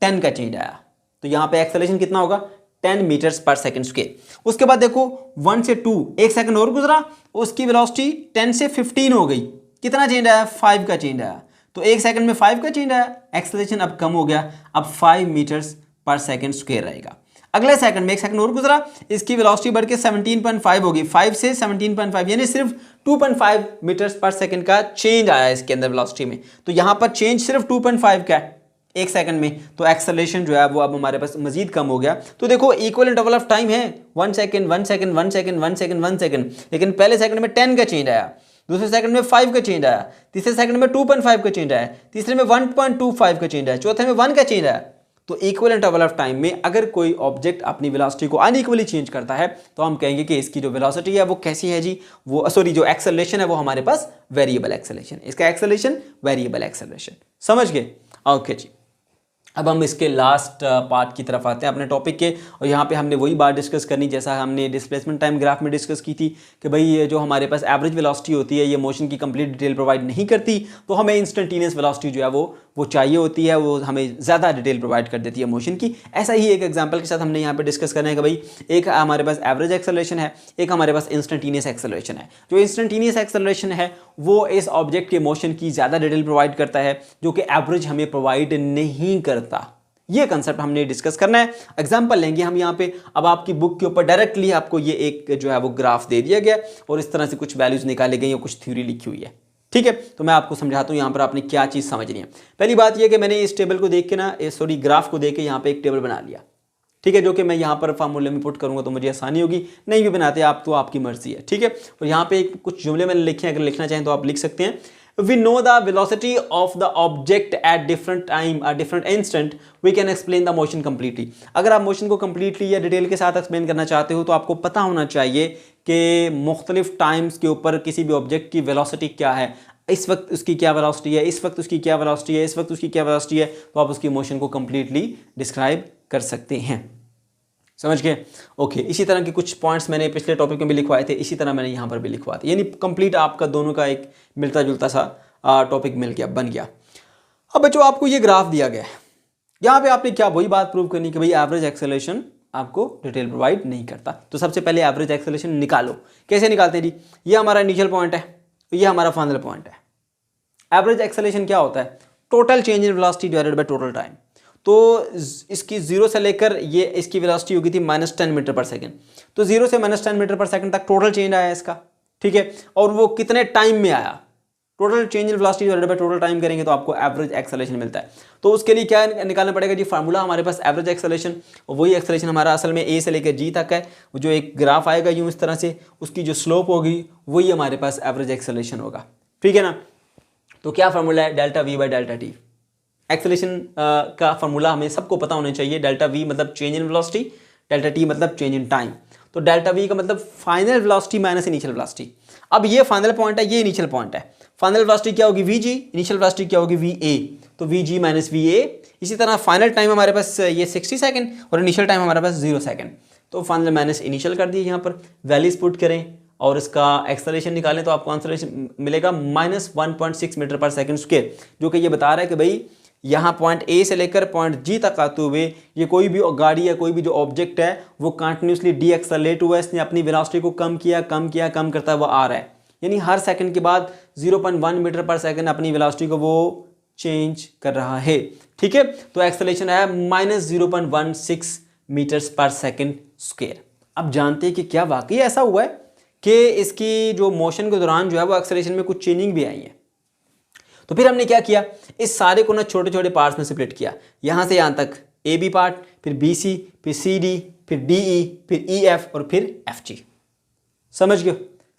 10 का चेंज आया। तो यहां पे एक्सेलरेशन कितना होगा, 10 मीटर्स पर सेकंड स्क्वायर। उसके बाद देखो 1 से 2, 1 सेकंड और गुजरा, उसकी वेलोसिटी 10 से 15 हो गई, कितना चेंज आया, 5 का चेंज आया। तो 1 सेकंड में 5 का चेंज आया, एक्सेलरेशन अब कम हो गया, अब 5 मीटर्स पर सेकंड स्क्वायर रहेगा। अगले सेकंड में 1 सेकंड और गुजरा, इसकी वेलोसिटी बढ़ के 17.5 होगी, 5 से 17.5, यानी सिर्फ 2.5 मीटर्स पर सेकंड का चेंज आया इसके अंदर वेलोसिटी में। तो यहां पर चेंज सिर्फ 2.5 का है 1 सेकंड में, तो एक्सेलरेशन जो है वो अब हमारे पास मजीद कम हो गया। तो देखो इक्वल इंटरवल ऑफ टाइम है 1 second 1 second 1 second 1 second 1 second, लेकिन पहले सेकंड में 10 का चेंज आया, दूसरे सेकंड में 5 का चेंज आया, तीसरे सेकंड में 2.5 का चेंज आया, तीसरे में 1.25 का चेंज आया, चौथे में 1 का चेंज आया। तो इक्वल इंटरवल ऑफ टाइम में अगर कोई ऑब्जेक्ट अपनी वेलोसिटी को अनइक्वली चेंज करता है, तो हम कहेंगे कि इसकी जो वेलोसिटी है वो कैसी है जी, वो सॉरी जो एक्सेलरेशन है वो हमारे पास वेरिएबल एक्सेलरेशन, इसका एक्सेलरेशन वेरिएबल एक्सेलरेशन। समझ गए? ओके जी। अब हम इसके लास्ट पार्ट की तरफ आते हैं अपने टॉपिक के, और यहाँ पे हमने वही बात डिस्कस करनी जैसा हमने डिस्प्लेसमेंट टाइम ग्राफ में डिस्कस की थी कि भाई ये जो हमारे पास एवरेज वेलोसिटी होती है ये मोशन की कंप्लीट डिटेल प्रोवाइड नहीं करती, तो हमें इंस्टेंटेनियस वेलोसिटी जो है वो चाहिए होती है, वो हमें ज़्यादा डिटेल प्रोवाइड कर देती है मोशन की। ऐसा ही एक एग्जाम्पल के साथ हमने यहाँ पर डिस्कस करना है कि भाई एक हमारे पास एवरेज एक्सेलरेशन है, एक हमारे पास इंस्टेंटेनियस एक्सेलरेशन है। जो इंस्टेंटेनियस एक्सेलरेशन है वो इस ऑब्जेक्ट के मोशन की ज़्यादा डिटेल प्रोवाइड करता है, जो कि एवरेज हमें प्रोवाइड नहीं करता। ये कंसेप्ट हमने डिस्कस करना है। एग्जांपल लेंगे हम यहाँ पे। अब आपकी बुक के ऊपर डायरेक्टली आपको ये एक जो है वो ग्राफ दे दिया गया और इस तरह से कुछ वैल्यूज निकाले गई और कुछ थ्योरी लिखी हुई है। ठीक है, तो मैं आपको समझाता हूँ यहाँ पर आपने क्या चीज़ समझनी है। पहली बात ये कि मैंने इस टेबल को देख के ना सॉरी ग्राफ को देख के यहाँ पे एक टेबल बना लिया, ठीक है, जो कि मैं यहाँ पर फार्मूले में पुट करूँगा तो मुझे आसानी होगी, नहीं भी बनाते आप तो आपकी मर्जी है। ठीक है, और यहाँ पे कुछ जुमले मैंने लिखे हैं, अगर लिखना चाहें तो आप लिख सकते हैं। We know the velocity of the object at different time, at different instant, we can explain the motion completely. अगर आप मोशन को completely या डिटेल के साथ एक्सप्लेन करना चाहते हो तो आपको पता होना चाहिए कि मुख्तलिफ टाइम्स के ऊपर किसी भी ऑब्जेक्ट की वेलोसिटी क्या है, इस वक्त उसकी क्या वेलोसिटी है, इस वक्त उसकी क्या वेलोसिटी है, इस वक्त उसकी क्या वेलोसिटी है, तो आप उसकी मोशन को completely डिस्क्राइब कर सकते हैं। समझ गए? ओके, इसी तरह के कुछ पॉइंट्स मैंने पिछले टॉपिक में भी लिखवाए थे, इसी तरह मैंने यहाँ पर भी लिखवाए थे, यानी कंप्लीट आपका दोनों का एक मिलता जुलता सा टॉपिक मिल गया, बन गया। अब बच्चों आपको ये ग्राफ दिया गया है, यहाँ पे आपने क्या वही बात प्रूव करनी कि भाई एवरेज एक्सेलरेशन आपको डिटेल प्रोवाइड नहीं करता। तो सबसे पहले एवरेज एक्सेलरेशन निकालो। कैसे निकालते हैं जी? ये हमारा इनिशियल पॉइंट है, ये हमारा फाइनल पॉइंट है। एवरेज एक्सेलरेशन क्या होता है? Total change in velocity divided by total time. तो इसकी 0 से लेकर ये इसकी वेलोसिटी होगी थी -10 मीटर पर सेकंड। तो 0 से -10 मीटर पर सेकंड तक टोटल चेंज आया इसका, ठीक है। और वो कितने टाइम में आया? Total change in velocity divided by total time करेंगे तो आपको एवरेज एक्सेलरेशन मिलता है। तो उसके लिए क्या निकालना पड़ेगा जी? फार्मूला हमारे पास एवरेज एक्सेलरेशन, और वही एक्सेलरेशन हमारा असल में ए से लेकर जी तक है। जो एक ग्राफ आएगा यूँ इस तरह से, उसकी जो स्लोप होगी वही हमारे पास एवरेज एक्सेलरेशन होगा, ठीक है ना। तो क्या फार्मूला है? Delta V by delta T. Acceleration का फार्मूला हमें सबको पता होना चाहिए। डेल्टा वी मतलब change in velocity, delta T मतलब चेंज इन टाइम। तो डेल्टा वी का मतलब final velocity minus initial velocity. अब ये फाइनल पॉइंट है, ये इनिशियल पॉइंट है। फाइनल वेलोसिटी क्या होगी? V G. इनिशियल वेलोसिटी क्या होगी? V A. तो V G minus we A. इसी तरह फाइनल टाइम हमारे पास ये 60 सेकंड और इनिशियल टाइम हमारे पास 0 सेकंड। तो फाइनल माइनस इनिशियल कर दिए, यहाँ पर वैल्यूज पुट करें और इसका एक्सेलरेशन निकालें तो आपको आंसर मिलेगा -1.6 मीटर पर सेकंड स्क्वायर, जो कि ये बता रहा है कि भाई यहाँ पॉइंट ए से लेकर पॉइंट जी तक आते हुए ये कोई भी गाड़ी या कोई भी जो ऑब्जेक्ट है वो कंटिन्यूसली डी एक्सेलरेट हुआ है। इसने अपनी वेलोसिटी को कम किया, कम करता हुआ आ रहा है। यानी हर सेकंड के बाद 0.1 मीटर पर सेकंड अपनी वेलोसिटी को वो चेंज कर रहा है, ठीक है। तो एक्सेलरेशन है -0.16 मीटर्स पर सेकंड स्क्वायर। अब जानते हैं कि क्या वाकई ऐसा हुआ है कि इसकी जो मोशन के दौरान जो है वो एक्सेलरेशन में कुछ चेंजिंग भी आई है। तो फिर हमने क्या किया? इस सारे को ना छोटे छोटे पार्ट्स में स्प्लिट किया। यहाँ से यहाँ तक ए बी पार्ट, फिर बी सी, फिर सी डी, फिर डी ई, फिर ई एफ और फिर एफ जी। समझ गए?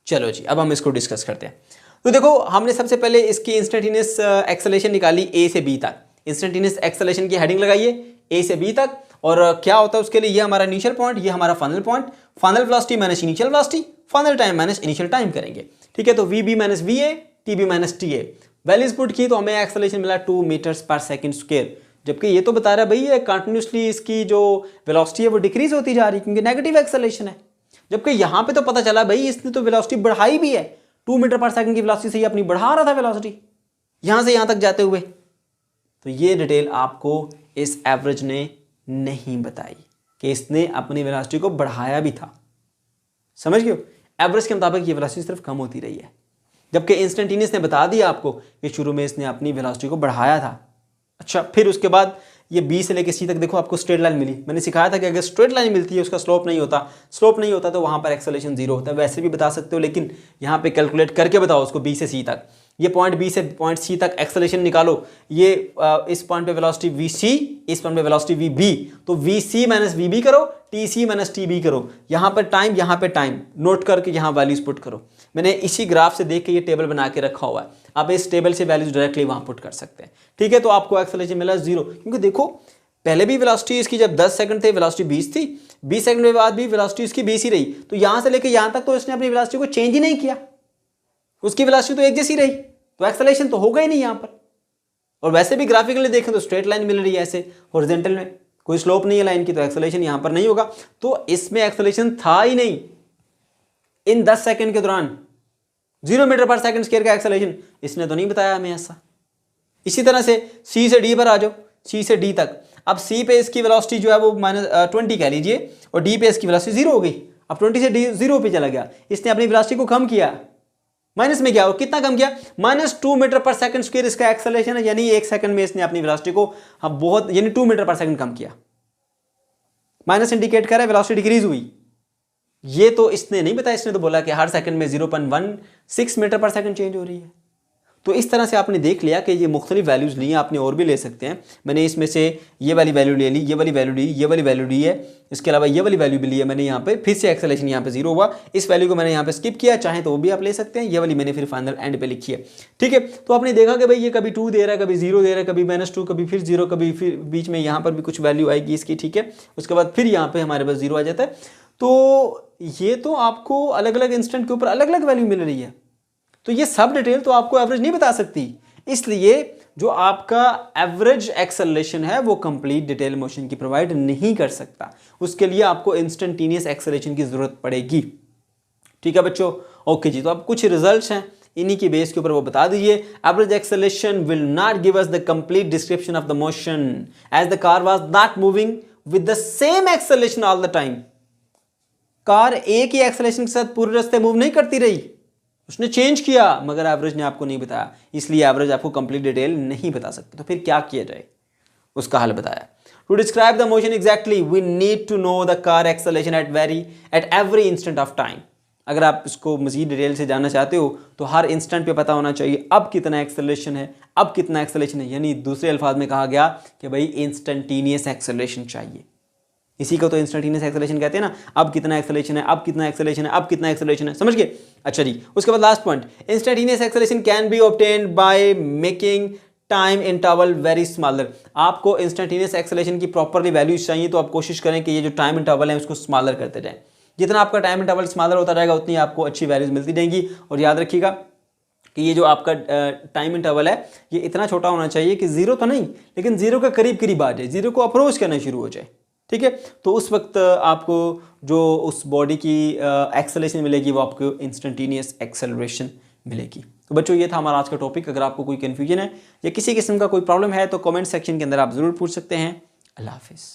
चलो जी, अब हम इसको डिस्कस करते हैं। तो देखो, हमने सबसे पहले इसकी इंस्टेंटेनियस एक्सेलरेशन निकाली ए से बी तक। इंस्टेंटेनियस एक्सेलरेशन की हेडिंग लगाइए ए से बी तक। और क्या होता है उसके लिए? ये हमारा इनिशियल पॉइंट, ये हमारा final point. Final velocity minus initial velocity, final time minus initial time करेंगे, ठीक है। तो v B minus we A, t B minus t A. Values put की तो हमें एक्सेलरेशन मिला 2 मीटर्स पर सेकंड स्क्वायर। जबकि ये तो बता रहा है भाई ये कंटिन्यूसली इसकी जो वेलोसिटी है वो डिक्रीज होती जा रही है क्योंकि नेगेटिव एक्सेलरेशन है। जबकि यहाँ पे तो पता चला भाई इसने तो वेलोसिटी बढ़ाई भी है, 2 मीटर पर सेकंड की वेलोसिटी से ही अपनी बढ़ा रहा था वेलोसिटी यहाँ से यहाँ तक जाते हुए। तो ये डिटेल आपको इस एवरेज ने नहीं बताई कि इसने अपनी वेलोसिटी को बढ़ाया भी था। समझ गए? एवरेज के मुताबिक ये वेलोसिटी सिर्फ कम होती रही है, जबकि इंस्टेंटेनियस ने बता दिया आपको कि शुरू में इसने अपनी वेलोसिटी को बढ़ाया था। अच्छा, फिर उसके बाद ये बी से लेकर सी तक देखो आपको स्ट्रेट लाइन मिली। मैंने सिखाया था कि अगर स्ट्रेट लाइन मिलती है उसका स्लोप नहीं होता तो वहाँ पर एक्सेलरेशन 0 होता है। वैसे भी बता सकते हो, लेकिन यहाँ पे कैलकुलेट करके बताओ उसको बी से सी तक। ये पॉइंट बी से पॉइंट सी तक एक्सेलरेशन निकालो। ये इस पॉइंट पे वेलोसिटी वी सी, इस पॉइंट पे वेलोसिटी वी बी। तो V C minus V B करो, T C minus T B करो। यहाँ पर टाइम, यहाँ पे टाइम नोट करके यहाँ वैल्यूज पुट करो। मैंने इसी ग्राफ से देख के ये टेबल बना के रखा हुआ है। आप इस टेबल से वैल्यूज डायरेक्टली वहाँ पुट कर सकते हैं, ठीक है। तो आपको एक्सेलरेशन मिला 0, क्योंकि देखो पहले भी वेलोसिटी इसकी जब 10 सेकंड थे वेलोसिटी 20 थी, 20 सेकंड के बाद भी वेलोसिटी इसकी 20 ही रही। तो यहाँ से लेकर यहाँ तक तो इसने अपनी वेलोसिटी को चेंज ही नहीं किया, उसकी वेलोसिटी तो एक जैसी रही। तो एक्सेलरेशन तो होगा ही नहीं यहाँ पर। और वैसे भी ग्राफिकली देखें तो स्ट्रेट लाइन मिल रही है ऐसे हॉरिजॉन्टल में, कोई स्लोप नहीं है लाइन की, तो एक्सेलरेशन यहाँ पर नहीं होगा। तो इसमें एक्सेलरेशन था ही नहीं इन 10 सेकंड के दौरान। 0 मीटर पर सेकंड स्क्वायर का एक्सेलरेशन इसने तो नहीं बताया हमें ऐसा। इसी तरह से सी से डी पर आ जाओ, सी से डी तक। अब सी पे इसकी वेलोसिटी जो है वो -20 कह लीजिए और डी पे इसकी वेलोसिटी 0 हो गई। अब 20 से डी 0 पे चला गया, इसने अपनी वेलोसिटी को कम किया, माइनस में गया। और कितना कम किया? -2 मीटर पर सेकंड स्क्वायर इसका एक्सेलरेशन है, यानी 1 सेकंड में इसने अपनी वेलोसिटी को बहुत यानी 2 मीटर पर सेकंड कम किया। माइनस इंडिकेट कर रहा है वेलोसिटी डिक्रीज हुई। ये तो इसने नहीं बताया, इसने तो बोला कि हर सेकंड में 0.16 मीटर पर सेकंड चेंज हो रही है। तो इस तरह से आपने देख लिया कि ये मुख्तलिफ वैल्यूज़ ली हैं, आपने और भी ले सकते हैं। मैंने इसमें से ये वाली वैल्यू ले ली, ये वाली वैल्यू ली, ये वाली वैल्यू ली है, इसके अलावा ये वाली वैल्यू भी ली है मैंने यहाँ पे। फिर से एक्सेलरेशन यहाँ पे 0 हुआ, इस वैल्यू को मैंने यहाँ पे स्किप किया, चाहे तो वो भी आप ले सकते हैं। ये वाली मैंने फिर फाइनल एंड पे लिखी है, ठीक है। तो आपने देखा कि भाई ये कभी 2 दे रहा है, कभी 0 दे रहा है, कभी -2, कभी फिर 0, कभी फिर बीच में यहाँ पर भी कुछ वैल्यू आएगी इसकी, ठीक है। उसके बाद फिर यहाँ पे हमारे पास 0 आ जाता है। तो ये तो आपको अलग अलग इंस्टेंट के ऊपर अलग अलग वैल्यू मिल रही है। तो ये सब डिटेल तो आपको एवरेज नहीं बता सकती, इसलिए जो आपका एवरेज एक्सेलरेशन है वो कंप्लीट डिटेल मोशन की प्रोवाइड नहीं कर सकता। उसके लिए आपको इंस्टेंटेनियस एक्सेलरेशन की जरूरत पड़ेगी, ठीक है बच्चों। ओके जी, तो अब कुछ रिजल्ट्स हैं, इन्हीं की बेस के ऊपर वो बता दीजिए। Average acceleration will not give us the complete description of the motion as the car was not moving with the same acceleration all the time. Car एक ही एक्सेलरेशन के साथ पूरे रास्ते मूव नहीं करती रही, उसने चेंज किया, मगर एवरेज ने आपको नहीं बताया, इसलिए एवरेज आपको कंप्लीट डिटेल नहीं बता सकता। तो फिर क्या किया जाए, उसका हल बताया। To describe the motion exactly we need to know the car acceleration at every instant of time. अगर आप इसको मजीद डिटेल से जानना चाहते हो तो हर इंस्टेंट पे पता होना चाहिए अब कितना एक्सेलरेशन है, अब कितना एक्सेलरेशन है। यानी दूसरे अल्फाज में कहा गया कि भाई इंस्टेंटेनियस एक्सेलरेशन चाहिए। इसी को तो इंस्टेंटेनियस एक्सेलरेशन कहते हैं ना, अब कितना एक्सेलरेशन है, अब कितना एक्सेलरेशन है, अब कितना एक्सेलरेशन है, समझ गए। अच्छा जी, उसके बाद last point, instantaneous acceleration can be obtained by making time interval very smaller. आपको इंस्टेंटेनियस एक्सेलरेशन की प्रॉपरली वैल्यूज चाहिए तो आप कोशिश करें कि ये जो टाइम इंटरवल है उसको स्मॉलर करते जाएं। जितना आपका टाइम इंटरवल स्मॉलर होता जाएगा उतनी आपको अच्छी वैल्यूज मिलती जाएंगी। और याद रखिएगा कि ये जो आपका टाइम इंटरवल है ये इतना छोटा होना चाहिए कि जीरो तो नहीं, लेकिन जीरो के करीब करीब आ जाए, जीरो को अप्रोच करना शुरू हो जाए, ठीक है। तो उस वक्त आपको जो उस बॉडी की एक्सेलरेशन मिलेगी वो आपको इंस्टेंटेनियस एक्सेलरेशन मिलेगी। तो बच्चों ये था हमारा आज का टॉपिक। अगर आपको कोई कन्फ्यूजन है या किसी किस्म का कोई प्रॉब्लम है तो कमेंट सेक्शन के अंदर आप ज़रूर पूछ सकते हैं। अल्लाह हाफिज़।